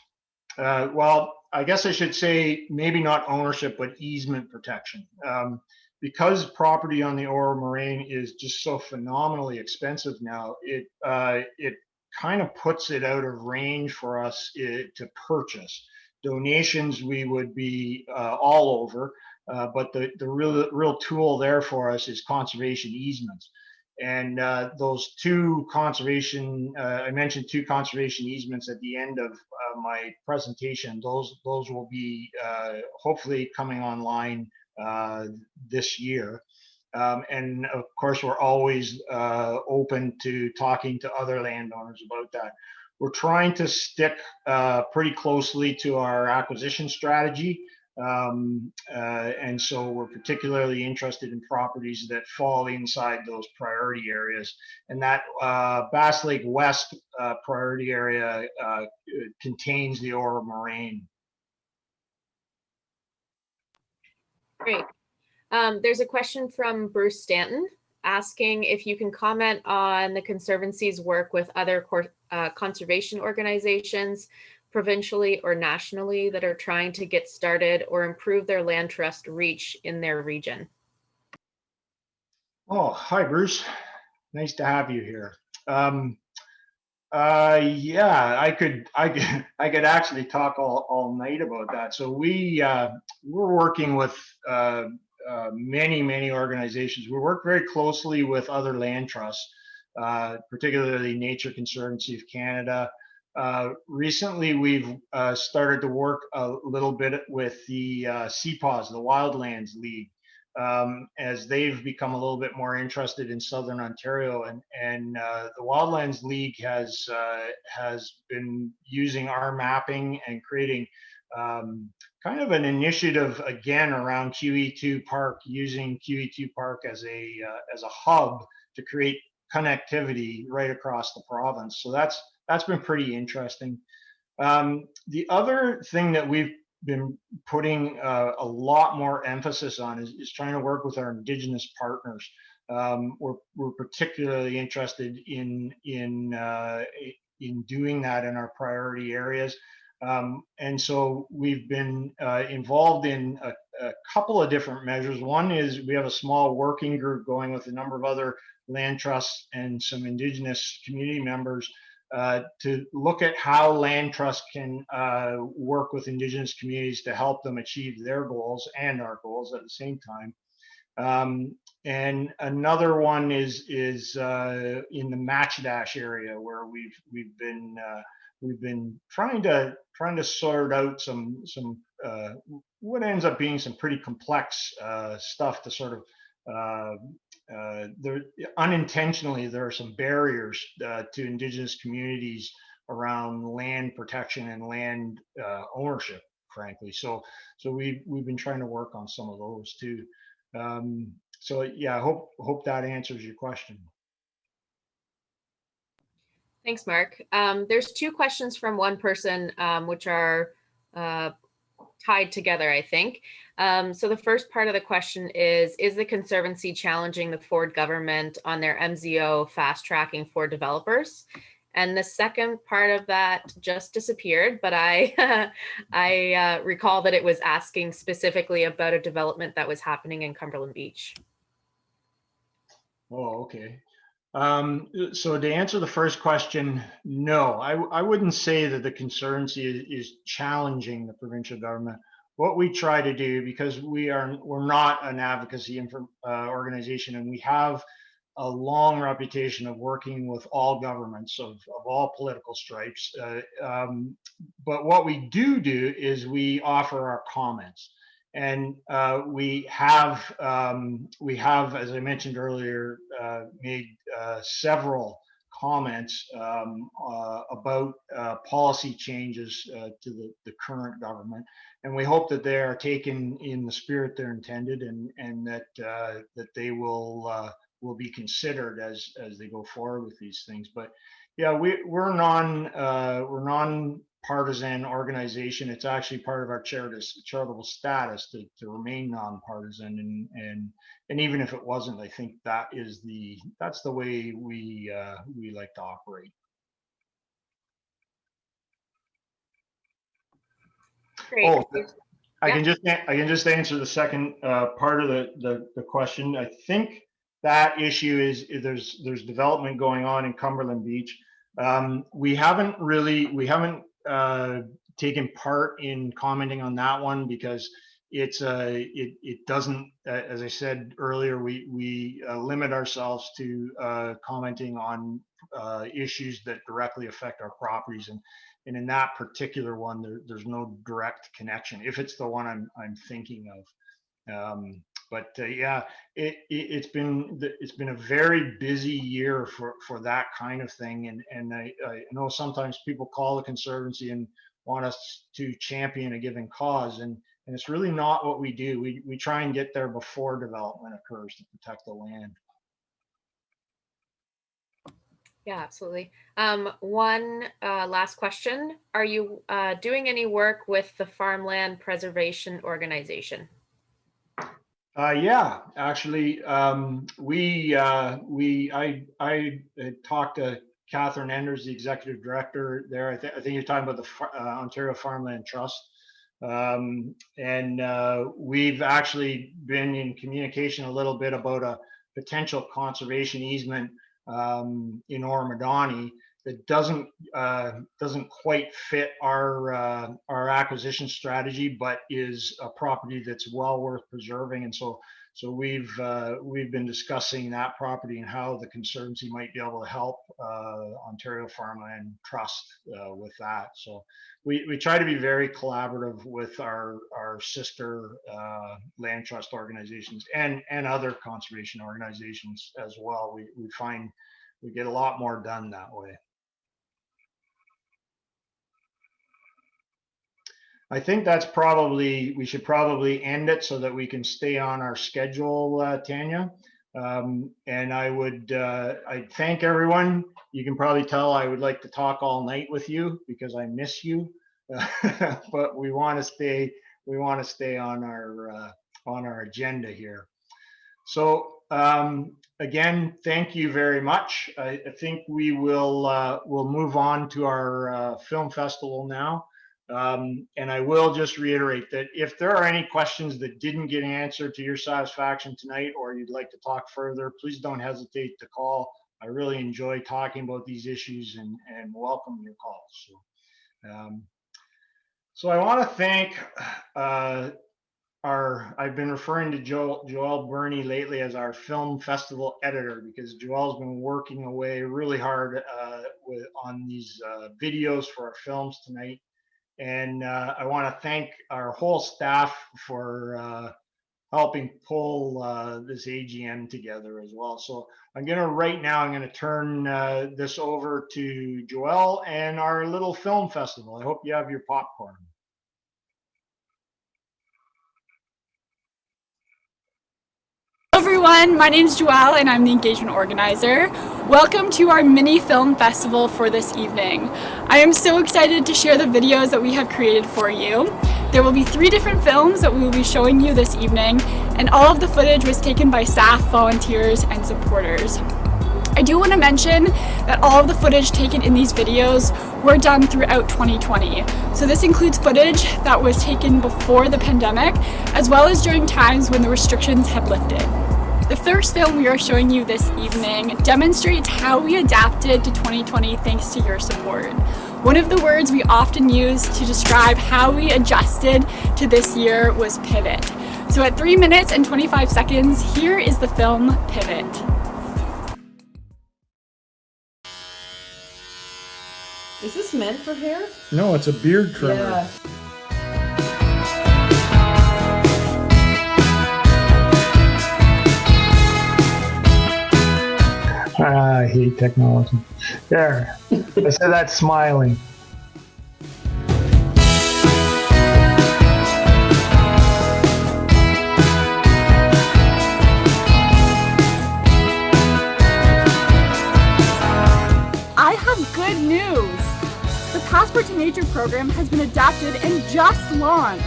Well, I guess I should say maybe not ownership, but easement protection. Because property on the Oro Moraine is just so phenomenally expensive now, it kind of puts it out of range for us to purchase. Donations we would be all over, but the real tool there for us is conservation easements. And those two conservation, I mentioned two conservation easements at the end of my presentation. Those will be hopefully coming online this year. And of course, we're always open to talking to other landowners about that. We're trying to stick pretty closely to our acquisition strategy. And so we're particularly interested in properties that fall inside those priority areas. And that Bass Lake West priority area contains the Oro Moraine. Great. There's a question from Bruce Stanton asking if you can comment on the Conservancy's work with other conservation organizations, provincially or nationally, that are trying to get started or improve their land trust reach in their region. Oh, hi, Bruce. Nice to have you here. Yeah, I could actually talk all night about that. So we're working with many organizations. We work very closely with other land trusts, particularly Nature Conservancy of Canada. Recently, we've started to work a little bit with the CPAWS, the Wildlands League, as they've become a little bit more interested in Southern Ontario, and the Wildlands League has been using our mapping and creating kind of an initiative again around QE2 Park, using QE2 Park as a hub to create connectivity right across the province. So that's been pretty interesting. The other thing that we've been putting a lot more emphasis on is trying to work with our Indigenous partners. We're particularly interested in doing that in our priority areas. And so we've been involved in a couple of different measures. One is we have a small working group going with a number of other land trusts and some Indigenous community members to look at how land trusts can work with Indigenous communities to help them achieve their goals and our goals at the same time. And another one is in the Match Dash area, where we've been trying to sort out some what ends up being some pretty complex stuff to sort of there unintentionally there are some barriers to Indigenous communities around land protection and land ownership, frankly. So we've been trying to work on some of those too. So yeah, I hope that answers your question. Thanks, Mark. There's two questions from one person, which are tied together, I think. So the first part of the question is the Conservancy challenging the Ford government on their MZO fast tracking for developers? And the second part of that just disappeared, but I recall that it was asking specifically about a development that was happening in Cumberland Beach. Oh, okay. So to answer the first question, no, I wouldn't say that the Conservancy is challenging the provincial government. What we try to do, because we're not an advocacy organization, and we have a long reputation of working with all governments of all political stripes. But what we do is we offer our comments. And we have, as I mentioned earlier, made several comments about policy changes to the current government, and we hope that they are taken in the spirit they're intended, and that that they will be considered as they go forward with these things. But yeah, we're non-partisan organization. It's actually part of our charitable status to remain nonpartisan, and even if it wasn't, I think that's the way we like to operate. Great. Oh, Yeah. I can just answer the second part of the question. I think that issue is there's development going on in Cumberland Beach. We haven't taken part in commenting on that one because it doesn't, as I said earlier, we limit ourselves to commenting on issues that directly affect our properties, and in that particular one there's no direct connection, if it's the one I'm thinking of. But yeah, it's been a very busy year for that kind of thing, and I know sometimes people call the Conservancy and want us to champion a given cause, and it's really not what we do. We try and get there before development occurs to protect the land. Yeah, absolutely. One last question. Are you doing any work with the Farmland Preservation Organization? Yeah, actually, I talked to Catherine Enders, the executive director there. I think you're talking about the Ontario Farmland Trust. And we've actually been in communication a little bit about a potential conservation easement in Ormadani that doesn't quite fit our acquisition strategy, but is a property that's well worth preserving. And so we've been discussing that property and how the Conservancy might be able to help Ontario Farmland Trust with that. So we try to be very collaborative with our sister land trust organizations and other conservation organizations as well. We find we get a lot more done that way. I think we should probably end it so that we can stay on our schedule, Tanya. And I thank everyone. You can probably tell I would like to talk all night with you because I miss you. But we want to stay on our agenda here. So again, thank you very much. I think we'll move on to our film festival now. And I will just reiterate that if there are any questions that didn't get answered to your satisfaction tonight, or you'd like to talk further, please don't hesitate to call. I really enjoy talking about these issues and welcome your calls. So I want to thank I've been referring to Joelle Burney lately as our film festival editor, because Joelle's been working away really hard on these videos for our films tonight. And I want to thank our whole staff for helping pull this AGM together as well. So I'm going to turn this over to Joelle and our little film festival. I hope you have your popcorn. Hello everyone, my name is Joelle and I'm the engagement organizer. Welcome to our mini film festival for this evening. I am so excited to share the videos that we have created for you. There will be 3 different films that we will be showing you this evening, and all of the footage was taken by staff, volunteers, and supporters. I do want to mention that all of the footage taken in these videos were done throughout 2020. So this includes footage that was taken before the pandemic, as well as during times when the restrictions had lifted. The first film we are showing you this evening demonstrates how we adapted to 2020 thanks to your support. One of the words we often use to describe how we adjusted to this year was pivot. So at 3 minutes and 25 seconds, here is the film Pivot. Is this meant for hair? No, it's a beard trimmer. Yeah. I hate technology. There, I said that smiling. I have good news. The Passport to Nature program has been adapted and just launched.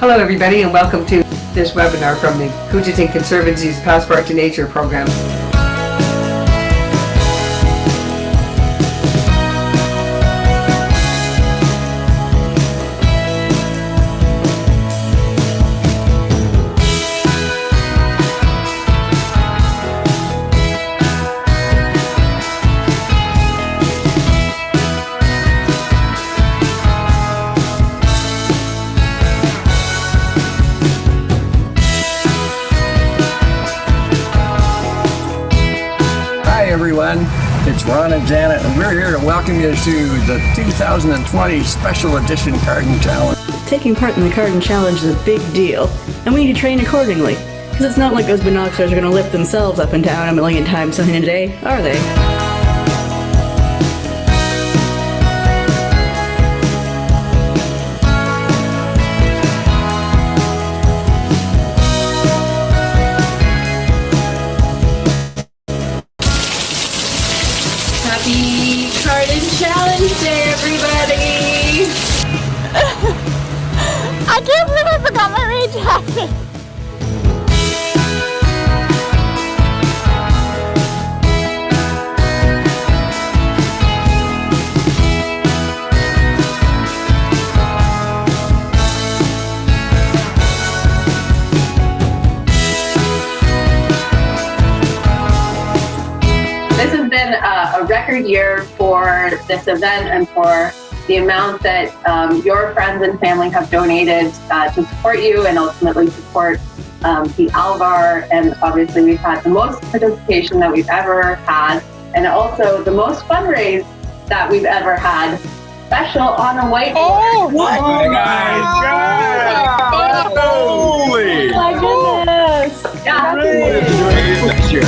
Hello everybody and welcome to this webinar from the Couchiching Conservancy's Passport to Nature program. Everyone, it's Ron and Janet, and we're here to welcome you to the 2020 Special Edition Garden Challenge. Taking part in the Garden Challenge is a big deal, and we need to train accordingly, because it's not like those binoculars are going to lift themselves up and down a million times in a day, are they? Happy Garden Challenge Day, everybody! I can't believe I forgot my rain jacket. This has been a record year for this event and for the amount that your friends and family have donated to support you and ultimately support the Alvar. And obviously we've had the most participation that we've ever had, and also the most fundraise that we've ever had. Special on a whiteboard. Oh my God! Holy! Oh my goodness! Yeah. Next year.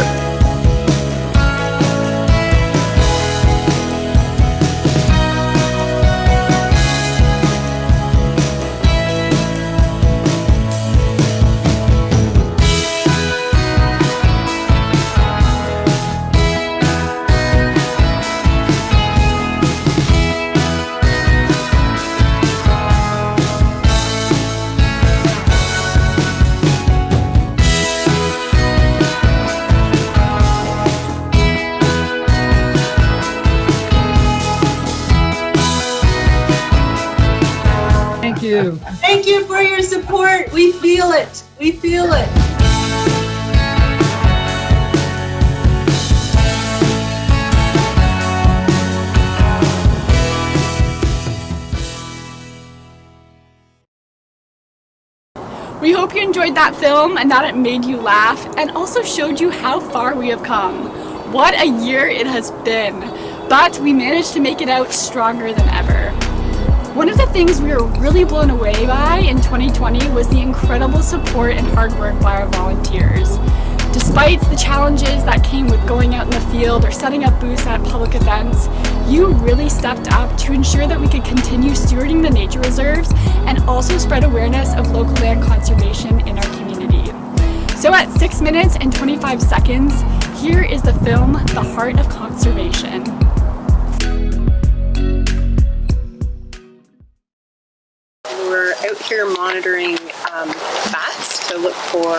Thank you. Thank you for your support. We feel it. We feel it. We hope you enjoyed that film and that it made you laugh and also showed you how far we have come. What a year it has been, but we managed to make it out stronger than ever. One of the things we were really blown away by in 2020 was the incredible support and hard work by our volunteers. Despite the challenges that came with going out in the field or setting up booths at public events, you really stepped up to ensure that we could continue stewarding the nature reserves and also spread awareness of local land conservation in our community. So at 6 minutes and 25 seconds, here is the film, The Heart of Conservation. We're out here monitoring bats to look for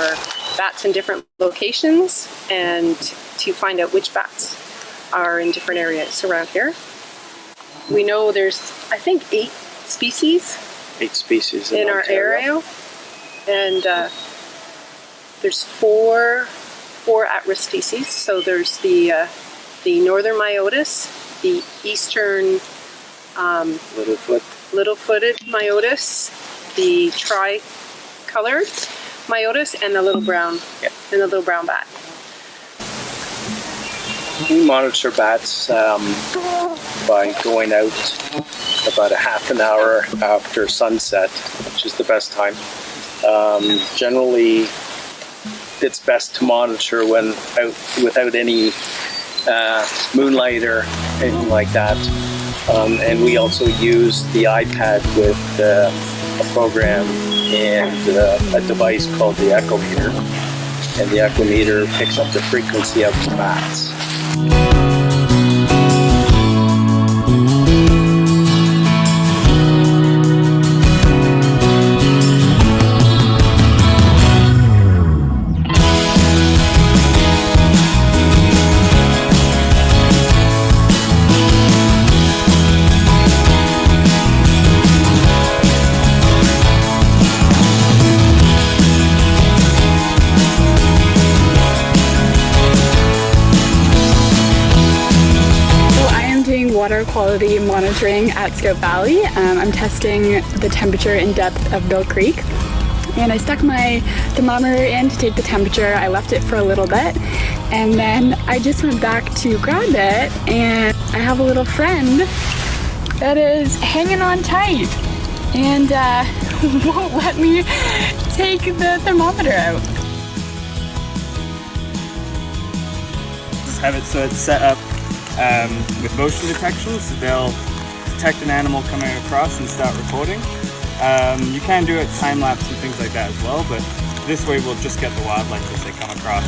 bats in different locations and to find out which bats are in different areas around here. We know there's, I think, 8 species. 8 species in our area, and there's four at-risk species. So there's the northern myotis, the eastern little-footed myotis, the tri-colored myotis, and the little brown bat. We monitor bats by going out about a half an hour after sunset, which is the best time. Generally, it's best to monitor when out without any moonlight or anything like that. And we also use the iPad with a program and a device called the Echometer. And the Echometer picks up the frequency of the bats. Water quality monitoring at Scout Valley. I'm testing the temperature and depth of Mill Creek, and I stuck my thermometer in to take the temperature. I left it for a little bit, and then I just went back to grab it, and I have a little friend that is hanging on tight and won't let me take the thermometer out. Just have it so it's set up with motion detection, so they'll detect an animal coming across and start recording. You can do it time-lapse and things like that as well, but this way we'll just get the wildlife as they come across.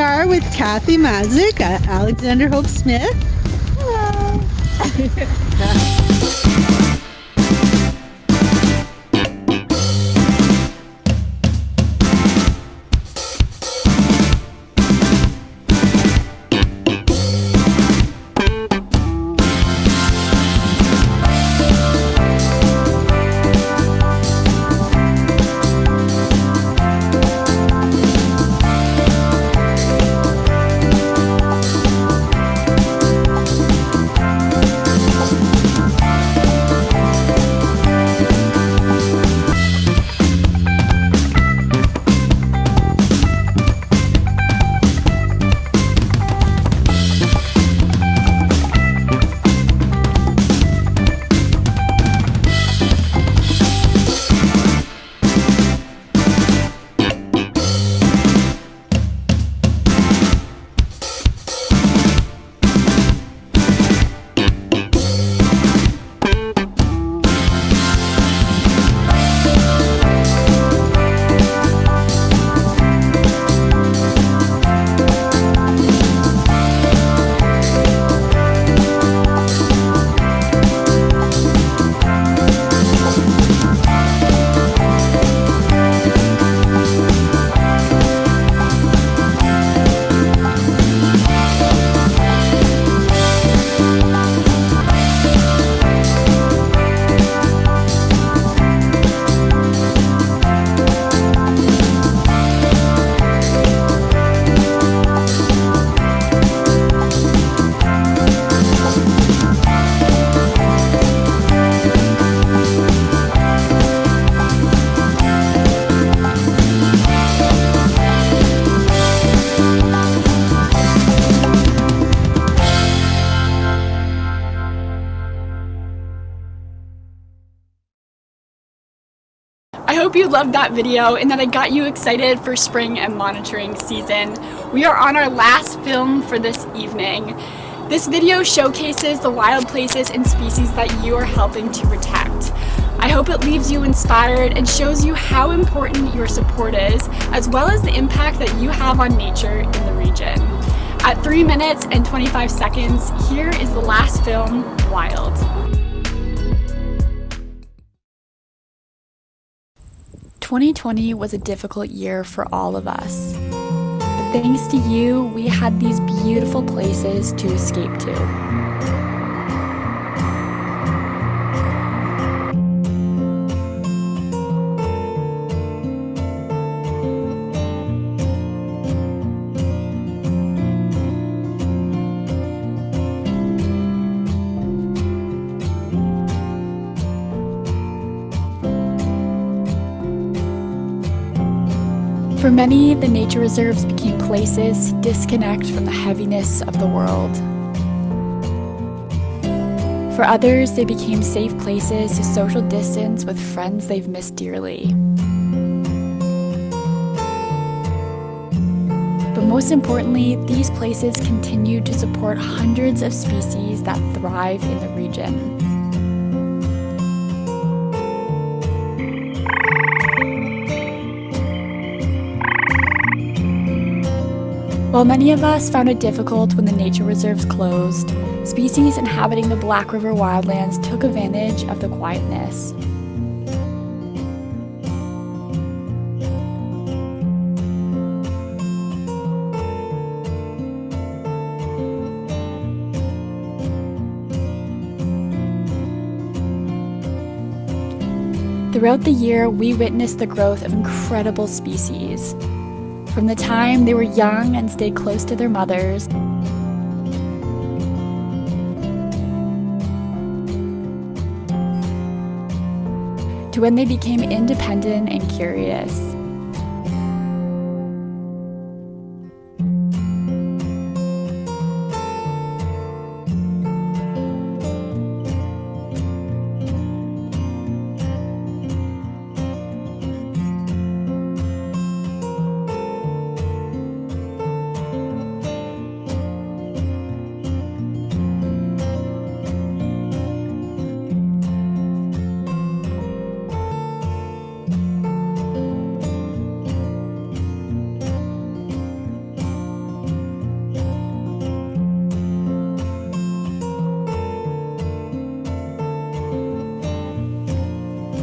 are with Kathy Mazik at Alexander Hope Smith. Hello. I hope you loved that video and that I got you excited for spring and monitoring season. We are on our last film for this evening. This video showcases the wild places and species that you are helping to protect. I hope it leaves you inspired and shows you how important your support is, as well as the impact that you have on nature in the region. At 3 minutes and 25 seconds, here is the last film, Wild. 2020 was a difficult year for all of us. But thanks to you, we had these beautiful places to escape to. For many, the nature reserves became places to disconnect from the heaviness of the world. For others, they became safe places to social distance with friends they've missed dearly. But most importantly, these places continue to support hundreds of species that thrive in the region. While many of us found it difficult when the nature reserves closed, species inhabiting the Black River wildlands took advantage of the quietness. Throughout the year, we witnessed the growth of incredible species. From the time they were young and stayed close to their mothers, to when they became independent and curious.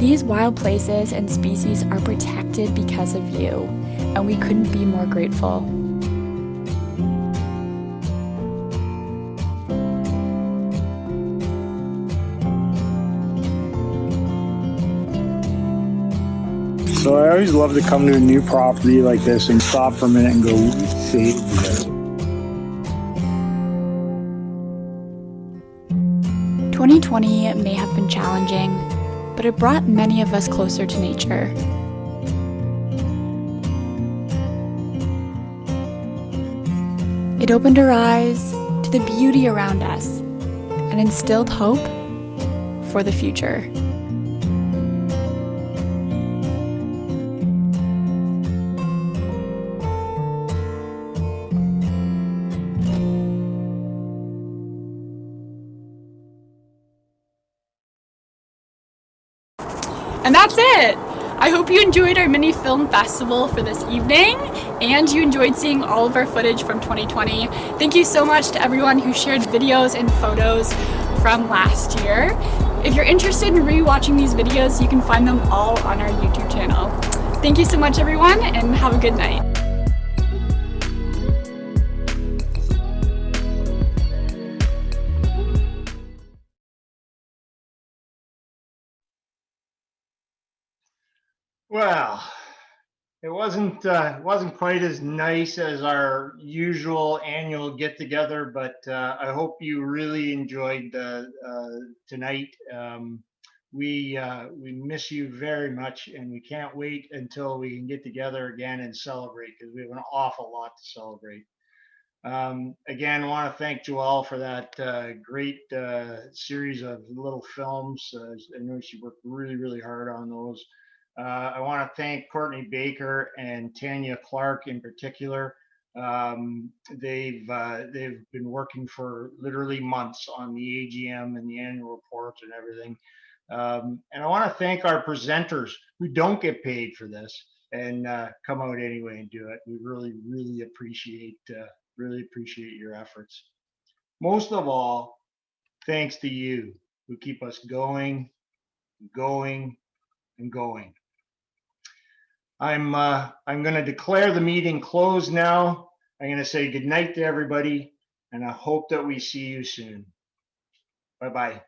These wild places and species are protected because of you, and we couldn't be more grateful. So I always love to come to a new property like this and stop for a minute and go, we saved it. 2020 may have been challenging, but it brought many of us closer to nature. It opened our eyes to the beauty around us and instilled hope for the future. And that's it! I hope you enjoyed our mini film festival for this evening, and you enjoyed seeing all of our footage from 2020. Thank you so much to everyone who shared videos and photos from last year. If you're interested in re-watching these videos, you can find them all on our YouTube channel. Thank you so much, everyone, and have a good night. Well, it wasn't quite as nice as our usual annual get together, but I hope you really enjoyed tonight. We miss you very much, and we can't wait until we can get together again and celebrate, because we have an awful lot to celebrate. Again, I want to thank Joelle for that great series of little films. I know she worked really, really hard on those. I want to thank Courtney Baker and Tanya Clark in particular. They've been working for literally months on the AGM and the annual reports and everything. And I want to thank our presenters who don't get paid for this and come out anyway and do it. We really, really appreciate your efforts. Most of all, thanks to you who keep us going, going, and going. I'm going to declare the meeting closed now. I'm going to say good night to everybody, and I hope that we see you soon. Bye-bye.